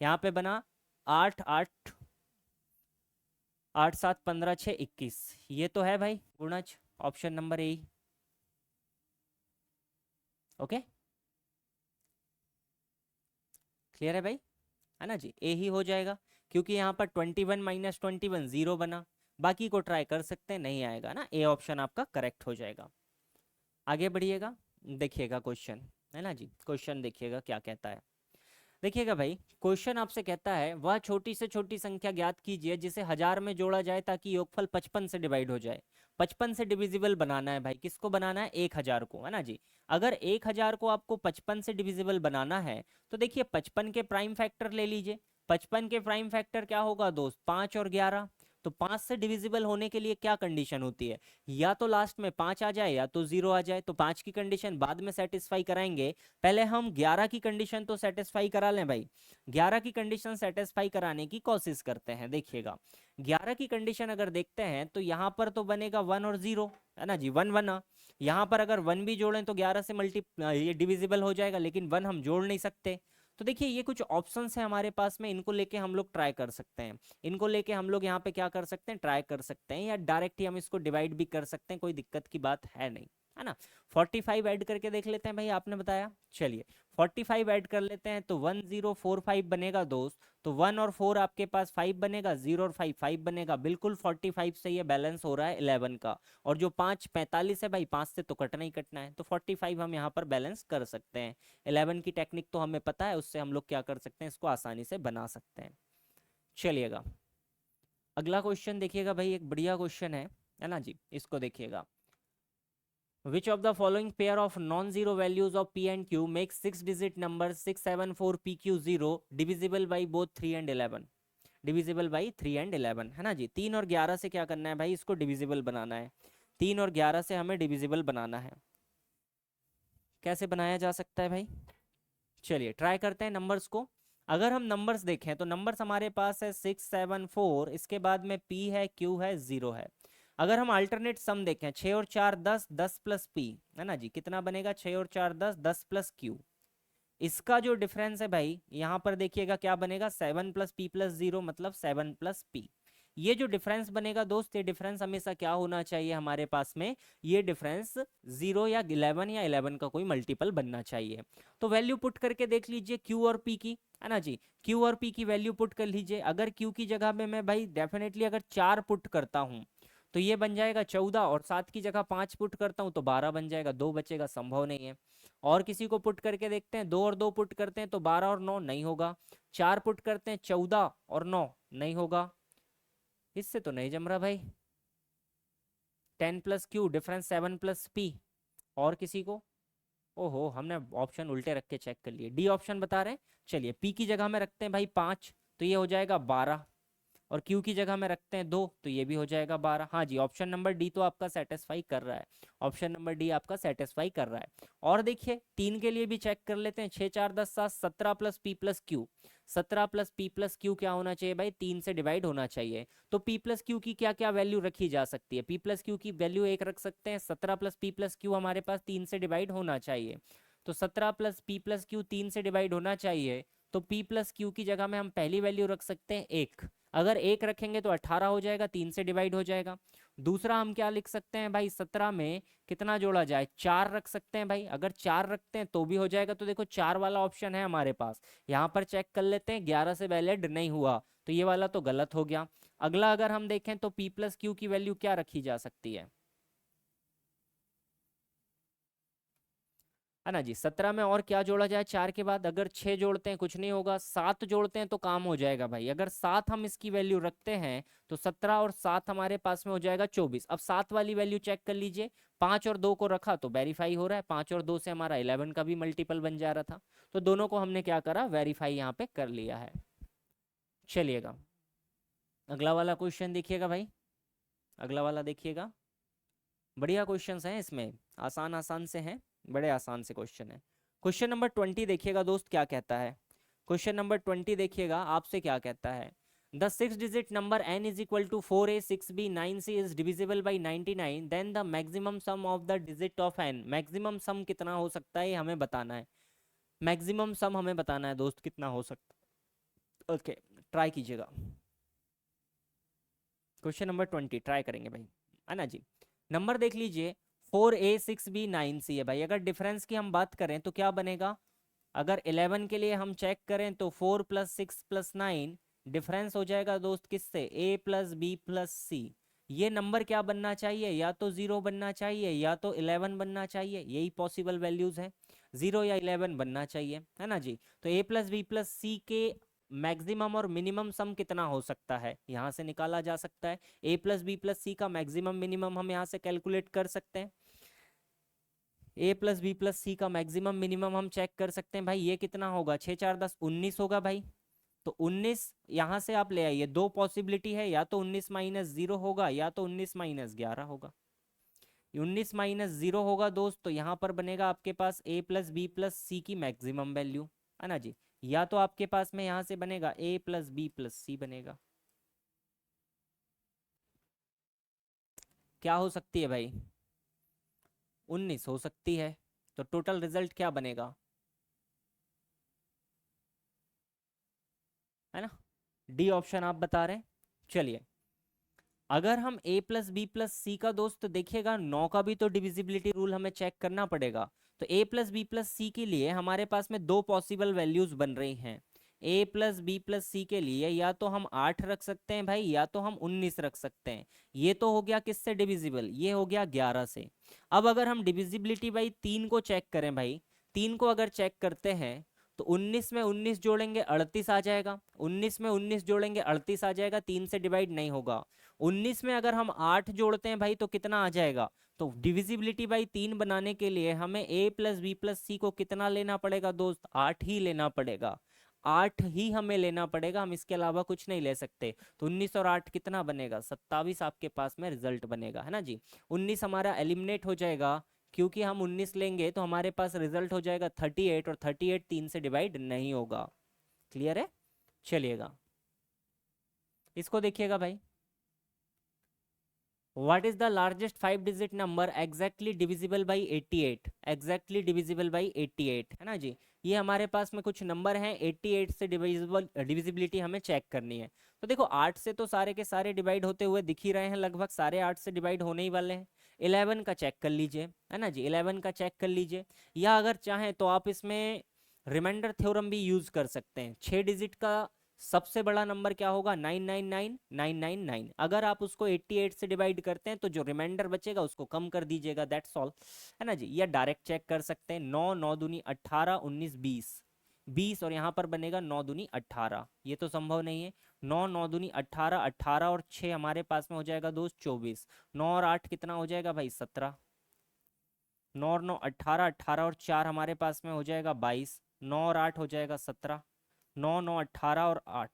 यहाँ पे बना 8 8, 8 7 15 6 21, ये तो है भाई गुणज, option number A. Okay clear है भाई, है ना जी। ए ही हो जाएगा, क्योंकि यहाँ पर 21 माइनस 21 0 बना। बाकी को ट्राई कर सकते हैं, नहीं आएगा ना, ए ऑप्शन आपका करेक्ट हो जाएगा। आगे बढ़िएगा, देखिएगा क्वेश्चन, है ना जी। क्वेश्चन देखिएगा क्या कहता है। देखिएगा भाई क्वेश्चन आपसे कहता है वह छोटी से छोटी संख्या ज्ञात कीजिए जिसे 1000 में जोड़ा जाए ताकि योगफल 55 से डिवाइड हो जाए। 55 से डिविजिबल बनाना है भाई, किसको बनाना है? 1000 को, है ना जी। अगर 1000 को आपको 55 से डिविजिबल बनाना है तो देखिए 55 के प्राइम फैक्टर ले लीजिए। 55 के प्राइम फैक्टर क्या होगा दोस्त? 5 और 11। तो 5 से डिविजिबल होने के लिए क्या कंडीशन होती है? या तो लास्ट में 5 आ जाए या तो 0 आ जाए। तो 5 की कंडीशन बाद में सेटिस्फाई कराएंगे, पहले हम 11 की कंडीशन तो सेटिस्फाई करा लें भाई। 11 की कंडीशन सेटिस्फाई कराने की कोशिश करते हैं। देखिएगा 11 की कंडीशन अगर देखते हैं तो यहाँ पर तो बनेगा 1 और 0, है ना जी। 1 बना, यहाँ पर अगर 1 भी जोड़ें तो 11 से ये डिविजिबल हो जाएगा, लेकिन 1 हम जोड़ नहीं सकते। तो देखिए ये कुछ ऑप्शंस हैं हमारे पास में, इनको लेके हम लोग ट्राई कर सकते हैं। इनको लेके हम लोग यहाँ पे क्या कर सकते हैं? ट्राई कर सकते हैं, या डायरेक्ट ही हम इसको डिवाइड भी कर सकते हैं, कोई दिक्कत की बात है नहीं, है ना। 45 ऐड करके देख लेते हैं भाई, आपने बताया, चलिए 45 ऐड कर लेते हैं तो 1045 बनेगा दोस्त। तो 1 और 4 आपके पास 5 बनेगा, 0 और 5 5 बनेगा, बिल्कुल 45 से ये बैलेंस हो रहा है 11 का। और जो 5 45 है भाई, 5 से तो कटना ही कटना है, तो 45 हम यहाँ पर बैलेंस कर सकते हैं। 11 की टेक्निक तो हमें पता है, उससे हम लोग क्या कर सकते हैं? इसको आसानी से बना सकते हैं। चलिएगा अगला क्वेश्चन देखिएगा भाई, एक बढ़िया क्वेश्चन है ना जी। इसको देखिएगा, Which of the following pair of non-zero values of p and q makes 6-digit number 674pq0 divisible by both 3 and 11? Divisible by 3 and 11 है ना जी। 3 और 11 से क्या करना है भाई, इसको डिविजिबल बनाना है। 3 और 11 से हमें डिविजिबल बनाना है। कैसे बनाया जा सकता है भाई, चलिए ट्राई करते हैं नंबर्स को। अगर हम नंबर्स देखें तो नंबर्स हमारे पास है 674, इसके बाद में p है, q है, 0 है। अगर हम अल्टरनेट सम देखें 6 और 4 10, 10 प्लस p है ना जी, कितना बनेगा 6 और 4 10, 10 प्लस q। इसका जो डिफरेंस है भाई यहाँ पर देखिएगा क्या बनेगा, 7 प्लस पी प्लस 0 मतलब 7 प्लस पी। ये जो डिफरेंस बनेगा दोस्त, ये डिफरेंस हमेशा क्या होना चाहिए हमारे पास में, ये डिफरेंस 0 या 11 या 11 का कोई मल्टीपल बनना चाहिए। तो वैल्यू पुट करके देख लीजिए q और p की, है ना जी। q और p की वैल्यू पुट कर लीजिए। अगर q की जगह में मैं भाई डेफिनेटली अगर 4 पुट करता हूँ तो ये बन जाएगा 14, और 7 की जगह 5 पुट करता हूँ तो 12 बन जाएगा, 2 बचेगा, संभव नहीं है। और किसी को पुट करके देखते हैं, 2 और 2 पुट करते हैं तो 12 और 9 नहीं होगा। 4 पुट करते हैं 14 और 9 नहीं होगा, इससे तो नहीं जम रहा भाई। 10 plus Q difference 7 plus P. और किसी को, ओहो हमने ऑप्शन उल्टे रख के चेक कर लिए, डी ऑप्शन बता रहे हैं। चलिए पी की जगह में रखते हैं भाई 5, तो ये हो जाएगा 12, और क्यू की जगह में रखते हैं 2, तो ये भी हो जाएगा 12। हाँ जी, ऑप्शन नंबर डी तो आपका सेटिस्फाई कर रहा है, ऑप्शन नंबर डी आपका सेटिस्फाई कर रहा है। और देखिए 3 के लिए भी चेक कर लेते हैं, 6 4 10 7, 17 plus P plus Q. 17 plus P plus Q क्या होना चाहिए भाई, 3 से डिवाइड होना चाहिए। तो पी प्लस क्यू की क्या क्या वैल्यू रखी जा सकती है, पी प्लस क्यू की वैल्यू 1 रख सकते हैं। 17 प्लस पी प्लस क्यू हमारे पास 3 से डिवाइड होना चाहिए, तो 17 प्लस पी प्लस क्यू 3 से डिवाइड होना चाहिए। तो p प्लस क्यू की जगह में हम पहली वैल्यू रख सकते हैं 1। अगर 1 रखेंगे तो 18 हो जाएगा, 3 से डिवाइड हो जाएगा। दूसरा हम क्या लिख सकते हैं भाई, 17 में कितना जोड़ा जाए, 4 रख सकते हैं भाई। अगर 4 रखते हैं तो भी हो जाएगा। तो देखो 4 वाला ऑप्शन है हमारे पास, यहाँ पर चेक कर लेते हैं, 11 से वैलिड नहीं हुआ तो ये वाला तो गलत हो गया। अगला अगर हम देखें तो p प्लस क्यू की वैल्यू क्या रखी जा सकती है ना जी। 17 में और क्या जोड़ा जाए 4 के बाद, अगर 6 जोड़ते हैं कुछ नहीं होगा, 7 जोड़ते हैं तो काम हो जाएगा भाई। अगर 7 हम इसकी वैल्यू रखते हैं तो 17 और 7 हमारे पास में हो जाएगा 24। अब 7 वाली वैल्यू चेक कर लीजिए, 5 और 2 को रखा तो वेरीफाई हो रहा है, 5 और 2 से हमारा 11 का भी मल्टीपल बन जा रहा था। तो दोनों को हमने क्या करा, वेरीफाई यहाँ पे कर लिया है। चलिएगा अगला वाला क्वेश्चन देखिएगा भाई, अगला वाला देखिएगा, बढ़िया क्वेश्चंस हैं इसमें, आसान आसान से हैं, बड़े आसान से क्वेश्चन है। क्वेश्चन नंबर 20 देखिएगा दोस्त क्या कहता है। क्वेश्चन नंबर 20 देखिएगा आपसे क्या कहता है, the 6-digit number n is equal to 4a 6b 9c is divisible by 99, then the maximum sum of the digit of n। Maximum सम कितना हो सकता है ये हमें बताना है, मैक्सिमम सम हमें बताना है दोस्त कितना हो सकता है। ओके ट्राई कीजिएगा, क्वेश्चन नंबर 20 ट्राई करेंगे भाई, है ना जी। नंबर देख लीजिए 4a 6b 9c है भाई। अगर डिफरेंस की हम बात करें तो क्या बनेगा, अगर 11 के लिए हम चेक करें तो 4 प्लस 6 प्लस 9 डिफरेंस हो जाएगा दोस्त किससे, a प्लस बी प्लस सी। ये नंबर क्या बनना चाहिए, या तो 0 बनना चाहिए या तो 11 बनना चाहिए, यही पॉसिबल वैल्यूज हैं, 0 या 11 बनना चाहिए, है ना जी। तो a प्लस बी प्लस सी के मैक्सिमम और मिनिमम सम कितना हो सकता है, यहाँ से निकाला जा सकता है। a प्लस बी प्लस सी का मैक्सिमम मिनिमम हम यहाँ से कैलकुलेट कर सकते हैं, a प्लस बी प्लस सी का मैक्सिमम मिनिमम हम चेक कर सकते हैं भाई। ये कितना होगा, 6 4 10 19 होगा भाई। तो 19 यहाँ से आप ले आइए, दो पॉसिबिलिटी है, या तो 19 माइनस 0 होगा या तो 19 माइनस 11 होगा। 19 माइनस 0 होगा दोस्त, तो यहाँ पर बनेगा आपके पास a प्लस बी प्लस सी की मैक्सिमम वैल्यू, है ना जी। या तो आपके पास में यहाँ से बनेगा a प्लस बी प्लस सी बनेगा। क्या हो सकती है भाई, 19 हो सकती है। तो टोटल रिजल्ट क्या बनेगा, है ना, डी ऑप्शन आप बता रहे हैं। चलिए अगर हम a प्लस बी प्लस सी का दोस्त देखिएगा, 9 का भी तो डिविजिबिलिटी रूल हमें चेक करना पड़ेगा। तो a प्लस बी प्लस सी के लिए हमारे पास में दो पॉसिबल वैल्यूज बन रही हैं। a प्लस बी प्लस सी के लिए या तो हम 8 रख सकते हैं भाई, या तो हम 19 रख सकते हैं। ये तो हो गया किससे डिविजिबल, ये हो गया 11 से। अब अगर हम डिविजिबिलिटी भाई 3 को चेक करें भाई, 3 को अगर चेक करते हैं तो 19 में 19 जोड़ेंगे 38 आ जाएगा, 19 में 19 जोड़ेंगे 38 आ जाएगा, 3 से डिवाइड नहीं होगा। 19 में अगर हम 8 जोड़ते हैं भाई तो कितना आ जाएगा, तो डिविजिबिलिटी बाई 3 बनाने के लिए हमें a प्लस बी प्लस सी को कितना लेना पड़ेगा दोस्त? 8 ही लेना पड़ेगा, 8 ही हमें लेना पड़ेगा, हम इसके अलावा कुछ नहीं ले सकते। तो 19 और 8 कितना बनेगा? 27 आपके पास में रिजल्ट बनेगा, है ना जी। 19 हमारा एलिमिनेट हो जाएगा, क्योंकि हम 19 लेंगे तो हमारे पास रिजल्ट हो जाएगा 38, और 38 3 से डिवाइड नहीं होगा। क्लियर है? चलिएगा इसको देखिएगा भाई। What is the largest 5 digit number exactly divisible by 88? Exactly divisible by 88, है ना जी। ये हमारे पास में कुछ नंबर हैं, 88 से डिविजिबिलिटी हमें चेक करनी है। तो देखो 8 से तो सारे के सारे डिवाइड होते हुए दिख ही रहे हैं, लगभग सारे 8 से डिवाइड होने ही वाले हैं। 11 का चेक कर लीजिए, है ना जी, 11 का चेक कर लीजिए, या अगर चाहें तो आप इसमें रिमाइंडर थ्योरम भी यूज कर सकते हैं। 6 डिजिट का सबसे बड़ा नंबर क्या होगा? 999999। अगर आप उसको 88 से डिवाइड करते हैं तो जो रिमाइंडर बचेगा उसको कम कर दीजिएगा, दैट्स ऑल, है ना जी। या डायरेक्ट चेक कर सकते हैं, 9 9 दूनी 18, 19 20, 20 और यहाँ पर बनेगा 9 दूनी 18, ये तो संभव नहीं है। 9 9 दूनी 18, 18 और 6 हमारे पास में हो जाएगा दोस्त 24, 9 और 8 कितना हो जाएगा भाई? 17, 9 और 9 18, 18 और 4 हमारे पास में हो जाएगा 22, 9 और 8 हो जाएगा 17, 9 9 18 और 8,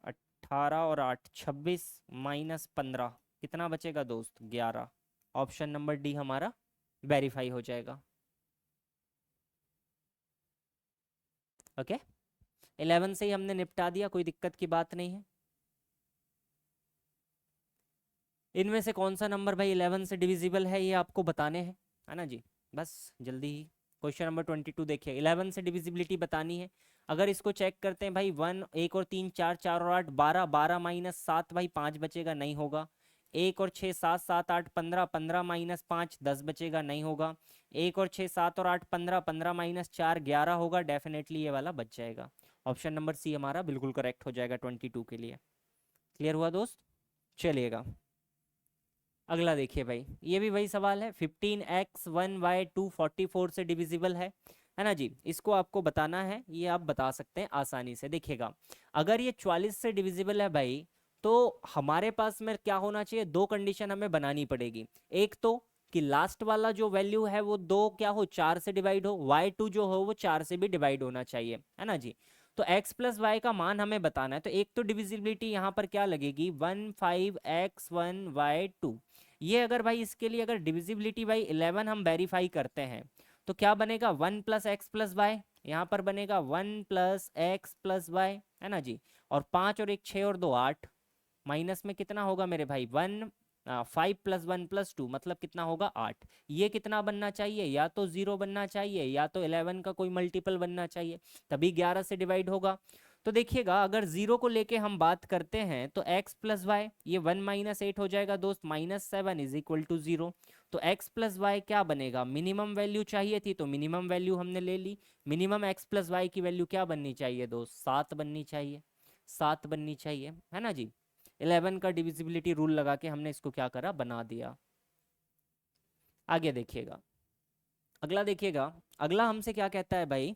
18 और 8 26 माइनस 15 कितना बचेगा दोस्त? 11। ऑप्शन नंबर डी हमारा वेरीफाई हो जाएगा। ओके, 11 से ही हमने निपटा दिया, कोई दिक्कत की बात नहीं है। इनमें से कौन सा नंबर भाई 11 से डिविजिबल है ये आपको बताने हैं, है ना जी, बस जल्दी ही। क्वेश्चन नंबर 22 देखिए, 11 से डिविजिबिलिटी बतानी है। अगर इसको चेक करते हैं भाई, 1 1 और 3 4, 4 और 8 12, 12 माइनस 7 भाई 5 बचेगा, नहीं होगा। 1 और 6 7, 7 8 15, 15 माइनस 5 10 बचेगा, नहीं होगा। 1 और 6 7 और 8 15, 15 माइनस 4 11 होगा, डेफिनेटली ये वाला बच जाएगा। ऑप्शन नंबर सी हमारा बिल्कुल करेक्ट हो जाएगा 22 के लिए। क्लियर हुआ दोस्त? चलिएगा अगला देखिए भाई, ये भी वही सवाल है। 15x1y2 44 से डिविजिबल है ना जी। इसको आपको बताना है, ये आप बता सकते हैं आसानी से। देखिएगा अगर ये 44 से डिविजिबल है भाई, तो हमारे पास में क्या होना चाहिए? दो कंडीशन हमें बनानी पड़ेगी। एक तो कि लास्ट वाला जो वैल्यू है वो दो क्या हो? 4 से डिवाइड हो, y2 जो हो वो 4 से भी डिवाइड होना चाहिए, है ना जी। तो x प्लस वाई का मान हमें बताना है, तो एक तो डिविजिबिलिटी यहाँ पर क्या लगेगी? 15x1y2। ये अगर भाई इसके लिए अगर डिविजिबिलिटी बाई 11 हम वेरीफाई करते हैं तो क्या बनेगा? 1 प्लस एक्स प्लस वाई, यहाँ पर बनेगा 1 प्लस एक्स प्लस वाई, है ना जी। और 5 और 1 6 और 2 8, माइनस में कितना होगा मेरे भाई? 5 प्लस 1 प्लस 2, मतलब कितना होगा? 8। ये कितना बनना चाहिए? या तो 0 बनना चाहिए या तो 11 का कोई मल्टीपल बनना चाहिए, तभी 11 से डिवाइड होगा। तो देखिएगा अगर 0 को लेके हम बात करते हैं तो x प्लस वाई, ये 1 माइनस 8 हो जाएगा दोस्त, -7 इज इक्वल टू 0। तो x प्लस वाई क्या बनेगा? मिनिमम वैल्यू चाहिए थी तो मिनिमम वैल्यू हमने ले ली। मिनिमम x प्लस वाई की वैल्यू क्या बननी चाहिए दोस्त? 7 बननी चाहिए, 7 बननी चाहिए, है ना जी। 11 का डिविजिबिलिटी रूल लगा के हमने इसको क्या करा? बना दिया। आगे देखिएगा, अगला देखिएगा, अगला हमसे क्या कहता है भाई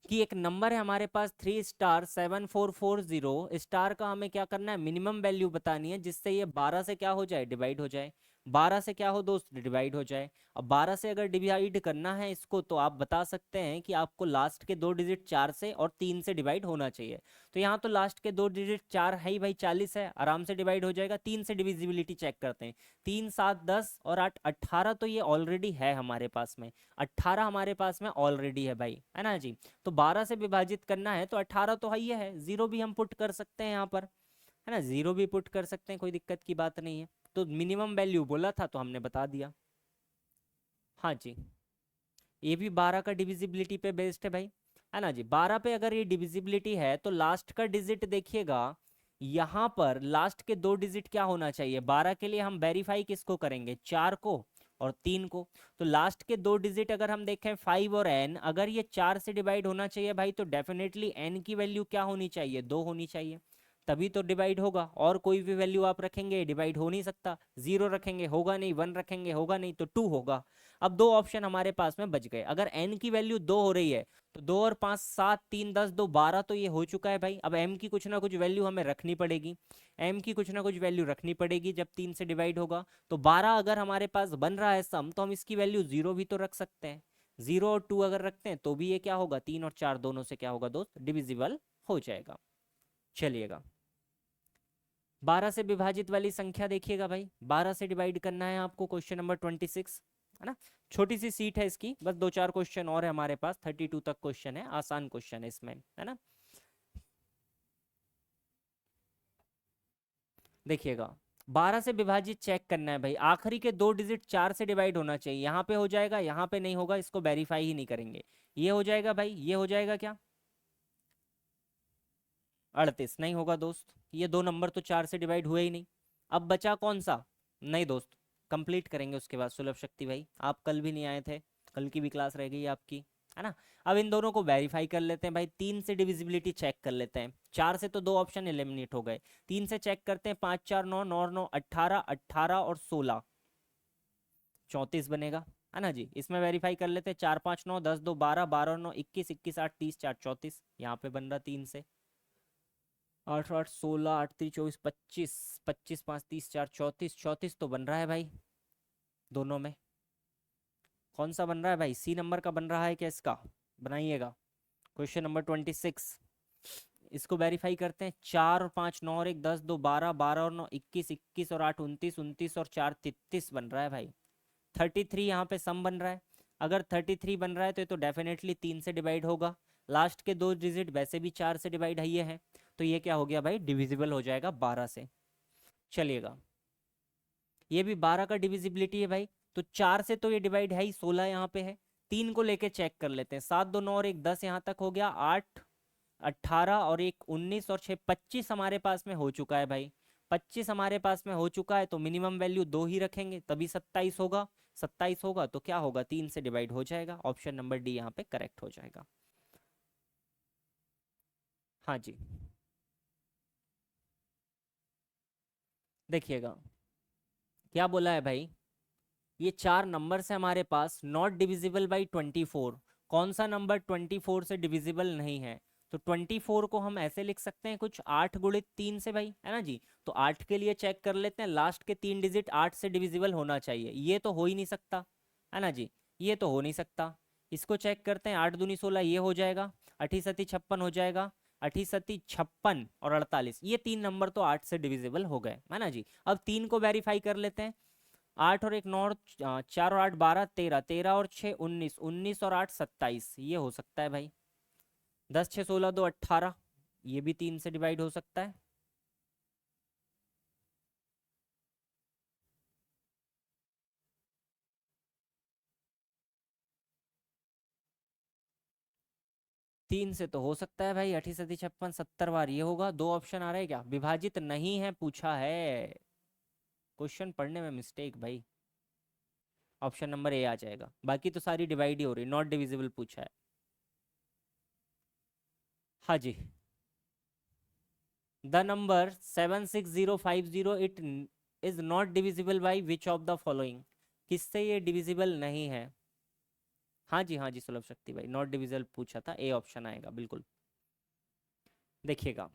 कि एक नंबर है हमारे पास 3 स्टार 7440 स्टार का, हमें क्या करना है? मिनिमम वैल्यू बतानी है जिससे ये 12 से क्या हो जाए? डिवाइड हो जाए। 12 से क्या हो दोस्त? डिवाइड हो जाए। अब 12 से अगर डिवाइड करना है इसको तो आप बता सकते हैं कि आपको लास्ट के 2 डिजिट 4 से और 3 से डिवाइड होना चाहिए। तो यहाँ तो लास्ट के 2 डिजिट 4 है ही भाई, 40 है, आराम से डिवाइड हो जाएगा। 3 से डिविजिबिलिटी चेक करते हैं, 3 7 10 और 8 18, तो ये ऑलरेडी है हमारे पास में, 18 हमारे पास में ऑलरेडी है भाई, है ना जी। तो 12 से विभाजित करना है तो 18 तो है ही है, 0 भी हम पुट कर सकते हैं यहाँ पर, है ना, 0 भी पुट कर सकते हैं, कोई दिक्कत की बात नहीं है। तो मिनिमम वैल्यू बोला था तो हमने बता दिया। हाँ जी, ये भी 12 का डिविजिबिलिटी पे बेस्ड है भाई, है ना जी। 12 पे अगर ये डिविजिबिलिटी है तो लास्ट का डिजिट देखिएगा, यहाँ पर लास्ट के 2 डिजिट क्या होना चाहिए? 12 के लिए हम वेरीफाई किसको करेंगे? 4 को और 3 को। तो लास्ट के 2 डिजिट अगर हम देखें 5 और n, अगर ये 4 से डिवाइड होना चाहिए भाई तो डेफिनेटली n की वैल्यू क्या होनी चाहिए? 2 होनी चाहिए। तभी तो डिवाइड होगा, और कोई भी वैल्यू आप रखेंगे डिवाइड हो नहीं सकता, 0 रखेंगे होगा नहीं, 1 रखेंगे होगा नहीं, तो 2 होगा। अब दो ऑप्शन हमारे पास में बच गए। अगर n की वैल्यू 2 हो रही है तो 2 और 5 7, 3 10 2 12, तो ये हो चुका है भाई। अब m की कुछ ना कुछ वैल्यू हमें रखनी पड़ेगी, m की कुछ ना कुछ वैल्यू रखनी पड़ेगी जब 3 से डिवाइड होगा। तो 12 अगर हमारे पास बन रहा है सम, तो हम इसकी वैल्यू 0 भी तो रख सकते हैं। 0 और 2 अगर रखते हैं तो भी ये क्या होगा, 3 और 4 दोनों से क्या होगा दोस्त, डिविजिबल हो जाएगा। चलिएगा 12 से विभाजित वाली संख्या देखिएगा भाई, 12 से डिवाइड करना है आपको, क्वेश्चन नंबर 26, है ना। छोटी सी सीट है इसकी, बस 2-4 क्वेश्चन और है हमारे पास, 32 तक क्वेश्चन है, आसान क्वेश्चन है इसमें, है ना। देखिएगा 12 से विभाजित चेक करना है भाई, आखिरी के 2 डिजिट 4 से डिवाइड होना चाहिए। यहाँ पे हो जाएगा, यहाँ पे नहीं होगा, इसको वेरीफाई ही नहीं करेंगे। ये हो जाएगा भाई, ये हो जाएगा क्या, 38 नहीं होगा दोस्त, ये दो नंबर तो 4 से डिवाइड हुए ही नहीं। अब बचा कौन सा, नहीं दोस्त, कंप्लीट करेंगे उसके बाद सुलभ शक्ति भाई, आप कल भी नहीं आए थे, कल की भी क्लास रह गई आपकी, है ना। अब इन दोनों को वेरीफाई कर लेते हैं भाई, 3 से डिविजिबिलिटी चेक कर लेते हैं। 4 से तो 2 ऑप्शन एलिमिनेट हो गए, 3 से चेक करते हैं, 5 4 9 9 9 18, 18 और 16, 34 बनेगा, है ना जी। इसमें वेरीफाई कर लेते हैं, 4 5 9 10 2 12, 12 9 21, 21 8 30, 4 34, यहाँ पे बन रहा 3 से, 8 8 16, 8 3 24, 25, 25 5 30, 4 34, 34 तो बन रहा है भाई दोनों में। कौन सा बन रहा है भाई, सी नंबर का बन रहा है क्या इसका, बनाइएगा। क्वेश्चन नंबर 26, इसको वेरीफाई करते हैं, 4 और 5 9 और 1 10 2 12, 12 और 9 21, 21 और 8 29, 29 और 4 33 बन रहा है भाई। 33 यहाँ पे सम बन रहा है, अगर 33 बन रहा है तो ये तो डेफिनेटली 3 से डिवाइड होगा। लास्ट के 2 डिजिट वैसे भी 4 से डिवाइड है ये है, तो ये क्या हो गया भाई, डिविजिबल हो जाएगा 12 से। चलिएगा ये भी 12 का डिविजिबिलिटी है भाई, तो 4 से तो ये डिवाइड है ही, 16 यहाँ पे है। 3 को लेके चेक कर लेते हैं, 7 2 9 और 1 10 यहाँ तक हो गया, 8 18 और 1 19 और 6 25 हमारे पास में हो चुका है भाई। 25 हमारे पास में हो चुका है, तो मिनिमम वैल्यू 2 ही रखेंगे तभी 27 होगा। 27 होगा तो क्या होगा, 3 से डिवाइड हो जाएगा, ऑप्शन नंबर डी यहाँ पे करेक्ट हो जाएगा। हाँ जी देखिएगा क्या बोला है भाई, ये 4 नंबर है हमारे पास, नॉट डिविजिबल बाई 24। कौन सा नंबर 24 से डिविजिबल नहीं है, तो 24 को हम ऐसे लिख सकते हैं कुछ 8 गुणित 3 से भाई, है ना जी। तो 8 के लिए चेक कर लेते हैं, लास्ट के 3 डिजिट 8 से डिविजिबल होना चाहिए, ये तो हो ही नहीं सकता, है ना जी, ये तो हो नहीं सकता। इसको चेक करते हैं, 8 दूनी 16 ये हो जाएगा, 8 सती 56 हो जाएगा, 8 सती 56 और 48, ये 3 नंबर तो 8 से डिविजिबल हो गए, है ना जी। अब 3 को वेरीफाई कर लेते हैं, 8 और 1 9 और 4 और 8 12, 13, 13 और 6 19, 19 और 8 27, ये हो सकता है भाई। 10 6 16 2 18, ये भी 3 से डिवाइड हो सकता है। तीन से तो हो सकता है भाई, 8 सती 56 70 बार ये होगा। दो ऑप्शन आ रहा है क्या, विभाजित नहीं है पूछा है, क्वेश्चन पढ़ने में मिस्टेक भाई, ऑप्शन नंबर ए आ जाएगा, बाकी तो सारी डिवाइड ही हो रही, नॉट डिविजिबल पूछा है। हाँ जी, the number 76050 it is not divisible by which of the following, किससे ये डिविजिबल नहीं है। हाँ जी सुलभ शक्ति भाई, नॉट डिविजिबल पूछा था, ए ऑप्शन आएगा बिल्कुल। देखिएगा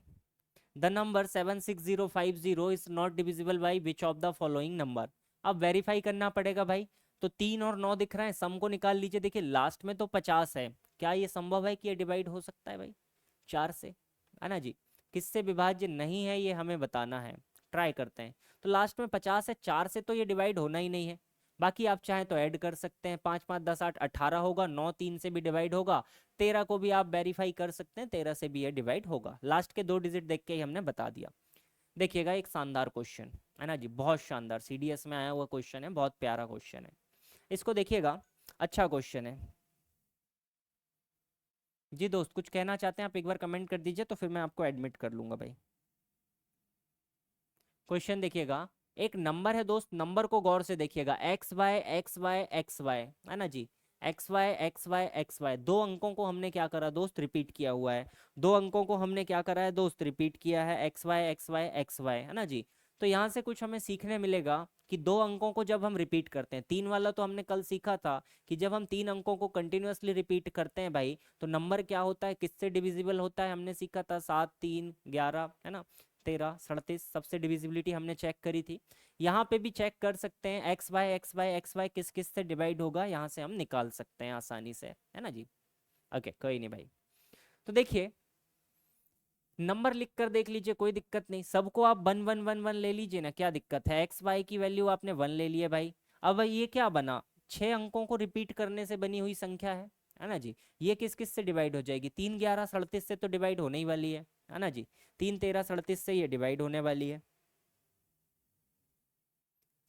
the number 76050 is not divisible by which of the following number. अब वेरीफाई करना पड़ेगा भाई, तो 3 और 9 दिख रहा है, सम को निकाल लीजिए। देखिए लास्ट में तो 50 है, क्या ये संभव है कि ये डिवाइड हो सकता है भाई 4 से, है ना जी। किससे विभाज्य नहीं है ये हमें बताना है, ट्राई करते हैं। तो लास्ट में 50 है, 4 से तो ये डिवाइड होना ही नहीं है। बाकी आप चाहें तो ऐड कर सकते हैं, 5 5 10 8 18 होगा, 9 3 से भी डिवाइड होगा, 13 को भी आप वेरीफाई कर सकते हैं, 13 से भी ये डिवाइड होगा। लास्ट के 2 डिजिट देख के ही हमने बता दिया। देखिएगा एक शानदार क्वेश्चन, है ना जी, बहुत शानदार, सीडीएस में आया हुआ क्वेश्चन है, बहुत प्यारा क्वेश्चन है। इसको देखिएगा, अच्छा क्वेश्चन है जी। दोस्त कुछ कहना चाहते हैं आप, एक बार कमेंट कर दीजिए तो फिर मैं आपको एडमिट कर लूंगा भाई। क्वेश्चन देखिएगा, एक नंबर है दोस्त, नंबर को गौर से देखिएगा, x y x y x y, है ना जी। एक्स वाई, दो अंकों को हमने क्या करा दोस्त, रिपीट किया हुआ है। दो अंकों को हमने क्या करा है दोस्त, रिपीट किया है, एक्स वाई, है ना जी। तो यहाँ से कुछ हमें सीखने मिलेगा कि दो अंकों को जब हम रिपीट करते हैं, तीन वाला तो हमने कल सीखा था कि जब हम तीन अंकों को कंटिन्यूअसली रिपीट करते हैं भाई, तो नंबर क्या होता है, किससे डिविजिबल होता है, हमने सीखा था 7, 3, 11, है ना, 13, 37, सबसे डिविजिबिलिटी हमने चेक करी थी। यहाँ पे भी चेक कर सकते हैं एक्स वाई किस किस से डिवाइड होगा, यहाँ से हम निकाल सकते हैं आसानी से, है ना जी। ओके कोई नहीं भाई। तो देखिए नंबर लिख कर देख लीजिए, कोई दिक्कत नहीं, सबको आप वन वन वन वन ले लीजिए ना, क्या दिक्कत है, एक्स वाई की वैल्यू आपने वन ले लिए भाई। अब ये क्या बना, छह अंकों को रिपीट करने से बनी हुई संख्या है ना जी। ये किस किस से डिवाइड हो जाएगी, 3, 11, 37 से तो डिवाइड होने ही वाली है ना जी। 3, 13, 37 से ये डिवाइड होने वाली है,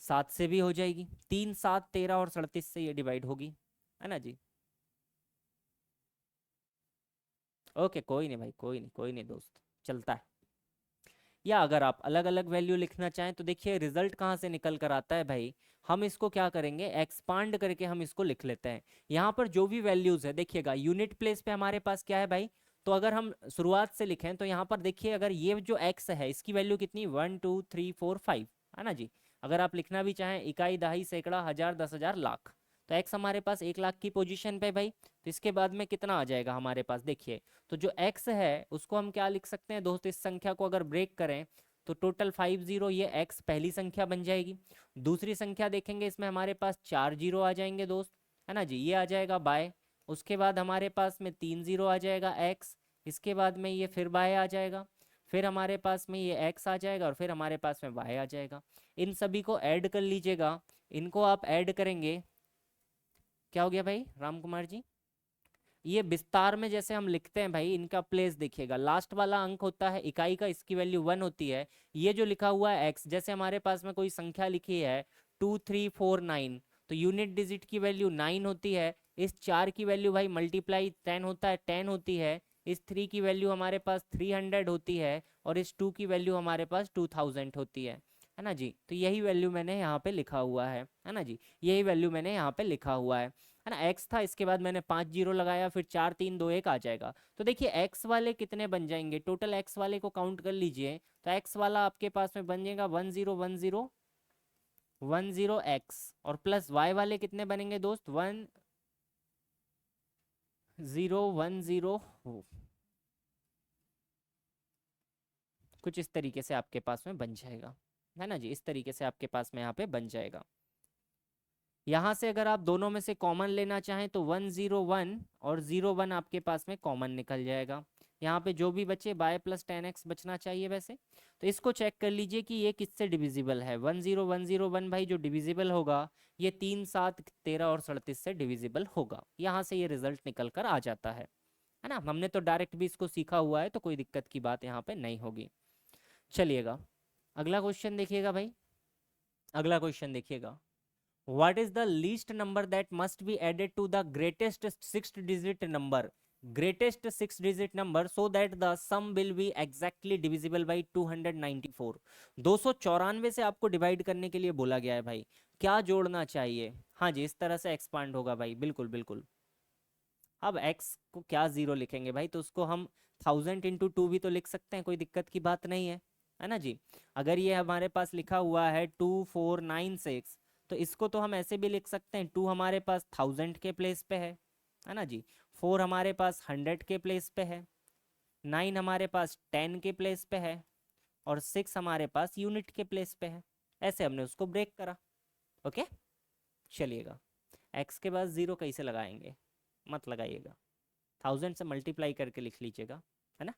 7 से भी हो जाएगी, 3, 7, 13 और 37 से ये डिवाइड होगी, है ना जी। ओके कोई नहीं भाई, कोई नहीं दोस्त, चलता है। या अगर आप अलग अलग वैल्यू लिखना चाहें तो देखिए रिजल्ट कहाँ से निकल कर आता है भाई, हम इसको क्या करेंगे, एक्सपांड करके हम इसको लिख लेते हैं। यहाँ पर जो भी वैल्यूज है देखिएगा, यूनिट प्लेस पे हमारे पास क्या है भाई, तो अगर हम शुरुआत से लिखें तो यहाँ पर देखिए, अगर ये जो x है इसकी वैल्यू कितनी, 1, 2, 3, 4, 5, है ना जी। अगर आप लिखना भी चाहें इकाई, दहाई, सैकड़ा, हजार, 10,000, लाख, तो x हमारे पास 1 लाख की पोजीशन पे भाई। तो इसके बाद में कितना आ जाएगा हमारे पास, देखिए तो जो x है उसको हम क्या लिख सकते हैं दोस्त, इस संख्या को अगर ब्रेक करें तो टोटल 50, ये x पहली संख्या बन जाएगी। दूसरी संख्या देखेंगे, इसमें हमारे पास 4 जीरो आ जाएंगे दोस्त, है ना जी, ये आ जाएगा बाय। उसके बाद हमारे पास में 3 जीरो आ जाएगा x, इसके बाद में ये फिर बाय आ जाएगा, फिर हमारे पास में ये x आ जाएगा और फिर हमारे पास में y आ जाएगा। इन सभी को ऐड कर लीजिएगा, इनको आप ऐड करेंगे, क्या हो गया भाई राम कुमार जी, ये विस्तार में जैसे हम लिखते हैं भाई, इनका प्लेस देखिएगा, लास्ट वाला अंक होता है इकाई का, इसकी वैल्यू 1 होती है। ये जो लिखा हुआ है x, जैसे हमारे पास में कोई संख्या लिखी है 2349, तो यूनिट डिजिट की वैल्यू 9 होती है। इस 4 की वैल्यू भाई मल्टीप्लाई 10 होता है, 10 होती है। इस 3 की वैल्यू हमारे पास 300 होती है, और इस 2 की वैल्यू हमारे पास 2000 होती है ना जी। तो यही वैल्यू मैंने यहाँ पे लिखा हुआ है ना जी, यही वैल्यू मैंने यहाँ पे लिखा हुआ है ना। एक्स था, इसके बाद मैंने 5 जीरो लगाया, फिर 4, 3, 2, 1 आ जाएगा। तो देखिए एक्स वाले कितने बन जाएंगे, टोटल एक्स वाले को काउंट कर लीजिए, तो एक्स वाला आपके पास में बन जाएगा 1010 एक्स, और प्लस वाई वाले कितने बनेंगे दोस्त, 1010, कुछ इस तरीके से आपके पास में बन जाएगा, है ना जी, इस तरीके से आपके पास में यहाँ पे बन जाएगा। यहाँ से अगर आप दोनों में से कॉमन लेना चाहें तो 101 और 01 आपके पास में कॉमन निकल जाएगा। यहाँ पे जो भी बचे बाय प्लस 10x बचना चाहिए वैसे। तो इसको चेक कर लीजिए कि ये किससे डिविजिबल है, 10101 भाई जो डिविजिबल होगा ये 3, 7, 13 और 37 से डिविजिबल होगा। यहाँ से ये रिजल्ट निकल कर आ जाता है ना। हमने तो डायरेक्ट भी इसको सीखा हुआ है, तो कोई दिक्कत की बात यहाँ पे नहीं होगी। चलिएगा अगला क्वेश्चन देखिएगा भाई, अगला क्वेश्चन देखिएगा, what is the least number that must be added to the greatest 6 digit number, greatest 6 digit number, so that the sum will be exactly divisible by 294। 294 से आपको डिवाइड करने के लिए बोला गया है भाई, क्या जोड़ना चाहिए, हाँ जी इस तरह से एक्सपांड होगा भाई, बिल्कुल बिल्कुल। अब x को क्या जीरो लिखेंगे भाई, तो उसको हम 1000 × 2 भी तो लिख सकते हैं, कोई दिक्कत की बात नहीं है ना जी। अगर ये हमारे पास लिखा हुआ है 2496, तो इसको तो हम ऐसे भी लिख सकते हैं, 2 हमारे पास 1000 के प्लेस पे है ना जी, 4 हमारे पास 100 के प्लेस पे है, 9 हमारे पास 10 के प्लेस पे है, और 6 हमारे पास यूनिट के प्लेस पे है। ऐसे हमने उसको ब्रेक करा। ओके चलिएगा, x के बाद ज़ीरो कैसे लगाएंगे, मत लगाइएगा, 1000 से मल्टीप्लाई करके लिख लीजिएगा, है ना।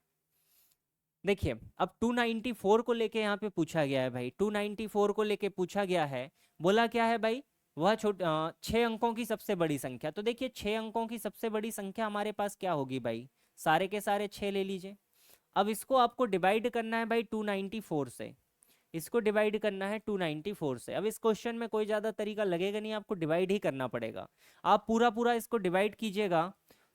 देखिए अब 294 को लेके यहाँ पे पूछा गया है भाई, 294 को लेके पूछा गया है, बोला क्या है भाई, वह 6 अंकों की सबसे बड़ी संख्या। तो देखिए 6 अंकों की सबसे बड़ी संख्या हमारे पास क्या होगी भाई, सारे के सारे 6 ले लीजिए। अब इसको आपको डिवाइड करना है भाई 294 से, इसको डिवाइड करना है 294 से। अब इस क्वेश्चन में कोई ज़्यादा तरीका लगेगा नहीं, आपको डिवाइड ही करना पड़ेगा। आप पूरा पूरा इसको डिवाइड कीजिएगा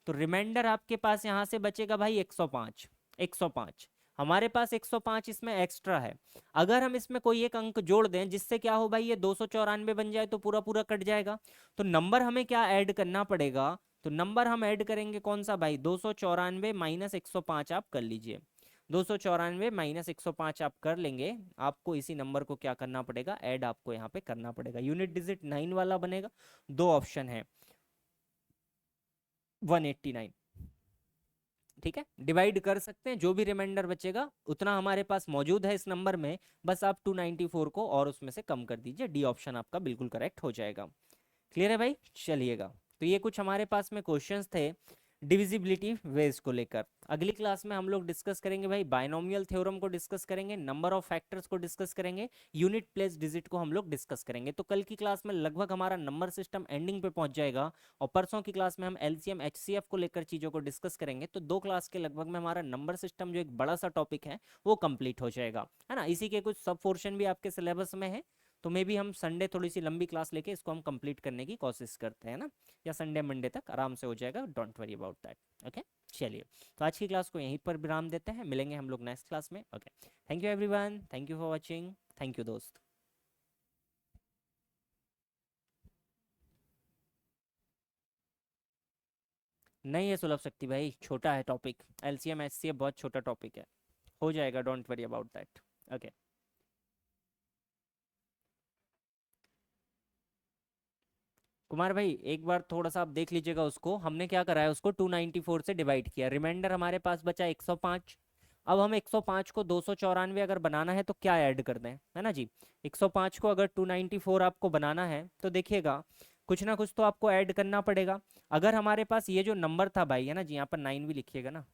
तो रिमाइंडर आपके पास यहाँ से बचेगा भाई 105, 105। हमारे पास 105 इसमें एक्स्ट्रा है। अगर हम इसमें कोई एक अंक जोड़ दें जिससे क्या हो भाई, ये 294 बन जाए तो पूरा पूरा कट जाएगा। तो नंबर हमें क्या ऐड करना पड़ेगा, तो नंबर हम ऐड करेंगे कौन सा भाई, 294 माइनस 105 आप कर लीजिए। 294 माइनस 105 आप कर लेंगे, आपको इसी नंबर को क्या करना पड़ेगा, ऐड आपको यहाँ पे करना पड़ेगा। यूनिट डिजिट 9 वाला बनेगा। दो ऑप्शन है, 189। ठीक है, डिवाइड कर सकते हैं, जो भी रिमाइंडर बचेगा उतना हमारे पास मौजूद है इस नंबर में, बस आप 294 को और उसमें से कम कर दीजिए, डी ऑप्शन आपका बिल्कुल करेक्ट हो जाएगा। क्लियर है भाई, चलिएगा। तो ये कुछ हमारे पास में क्वेश्चंस थे डिविजिबिलिटी वेज को लेकर। अगली क्लास में हम लोग डिस्कस करेंगे भाई बायनोमियल थ्योरम को डिस्कस करेंगे, नंबर ऑफ फैक्टर्स को डिस्कस करेंगे, यूनिट प्लेस डिजिट को हम लोग डिस्कस करेंगे। तो कल की क्लास में लगभग हमारा नंबर सिस्टम एंडिंग पे पहुंच जाएगा, और परसों की क्लास में हम एलसीएम एचसीएफ को लेकर चीज़ों को डिस्कस करेंगे। तो 2 क्लास के लगभग में हमारा नंबर सिस्टम जो एक बड़ा सा टॉपिक है वो कंप्लीट हो जाएगा, है ना। इसी के कुछ सब पोर्शन भी आपके सिलेबस में है, तो मे भी हम संडे थोड़ी सी लंबी क्लास लेके इसको हम कंप्लीट करने की कोशिश करते हैं ना, या संडे मंडे तक आराम से हो जाएगा, don't worry about that. Okay, चलिए, तो आज की क्लास को यहीं पर विराम देते हैं, मिलेंगे हम लोग नेक्स्ट क्लास में। Okay, thank you everyone, thank you for watching, thank you दोस्त। नहीं है सुलभ शक्ति भाई, छोटा है टॉपिक, एलसीएम एचसीएफ बहुत छोटा टॉपिक है, हो जाएगा, don't worry about that. Okay, Kumar भाई एक बार थोड़ा सा आप देख लीजिएगा उसको, हमने क्या करा है, उसको 294 से डिवाइड किया, रिमाइंडर हमारे पास बचा 105। अब हम 105 को 294 अगर बनाना है तो क्या ऐड कर दें, है ना जी। 105 को अगर 294 आपको बनाना है तो देखिएगा कुछ ना कुछ तो आपको ऐड करना पड़ेगा। अगर हमारे पास ये जो नंबर था भाई, है ना जी, यहाँ पर 9 भी लिखिएगा ना,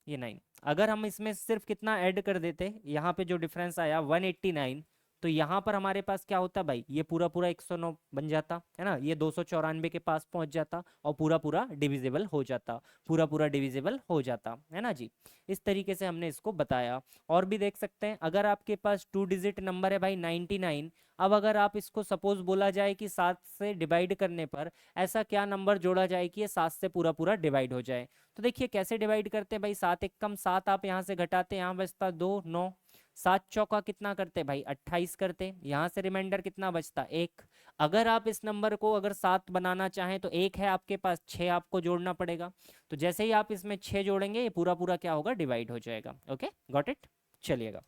ये 9, अगर हम इसमें सिर्फ कितना ऐड कर देते, यहाँ पे जो डिफरेंस आया 189, तो यहाँ पर हमारे पास क्या होता भाई, ये पूरा पूरा 109 बन जाता, है ना, ये 294 के पास पहुंच जाता और पूरा पूरा डिविजिबल हो जाता, पूरा पूरा डिविजिबल हो जाता, है ना जी। इस तरीके से हमने इसको बताया। और भी देख सकते हैं, अगर आपके पास 2 डिजिट नंबर है भाई 99, अब अगर आप इसको सपोज बोला जाए कि 7 से डिवाइड करने पर ऐसा क्या नंबर जोड़ा जाए कि ये 7 से पूरा पूरा डिवाइड हो जाए, तो देखिए कैसे डिवाइड करते हैं भाई, 7 एक कम 7, आप यहाँ से घटाते, यहाँ बचता 2 9, 7 चौका कितना करते भाई 28 करते, यहाँ से रिमाइंडर कितना बचता 1। अगर आप इस नंबर को अगर 7 बनाना चाहें तो 1 है आपके पास, 6 आपको जोड़ना पड़ेगा। तो जैसे ही आप इसमें 6 जोड़ेंगे ये पूरा पूरा क्या होगा, डिवाइड हो जाएगा। ओके, गॉट इट, चलिएगा।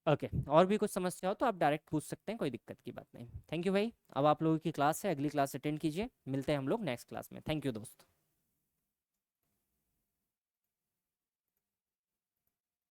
ओके, और भी कुछ समस्या हो तो आप डायरेक्ट पूछ सकते हैं, कोई दिक्कत की बात नहीं। थैंक यू भाई, अब आप लोगों की क्लास है, अगली क्लास अटेंड कीजिए, मिलते हैं हम लोग नेक्स्ट क्लास में। थैंक यू दोस्त।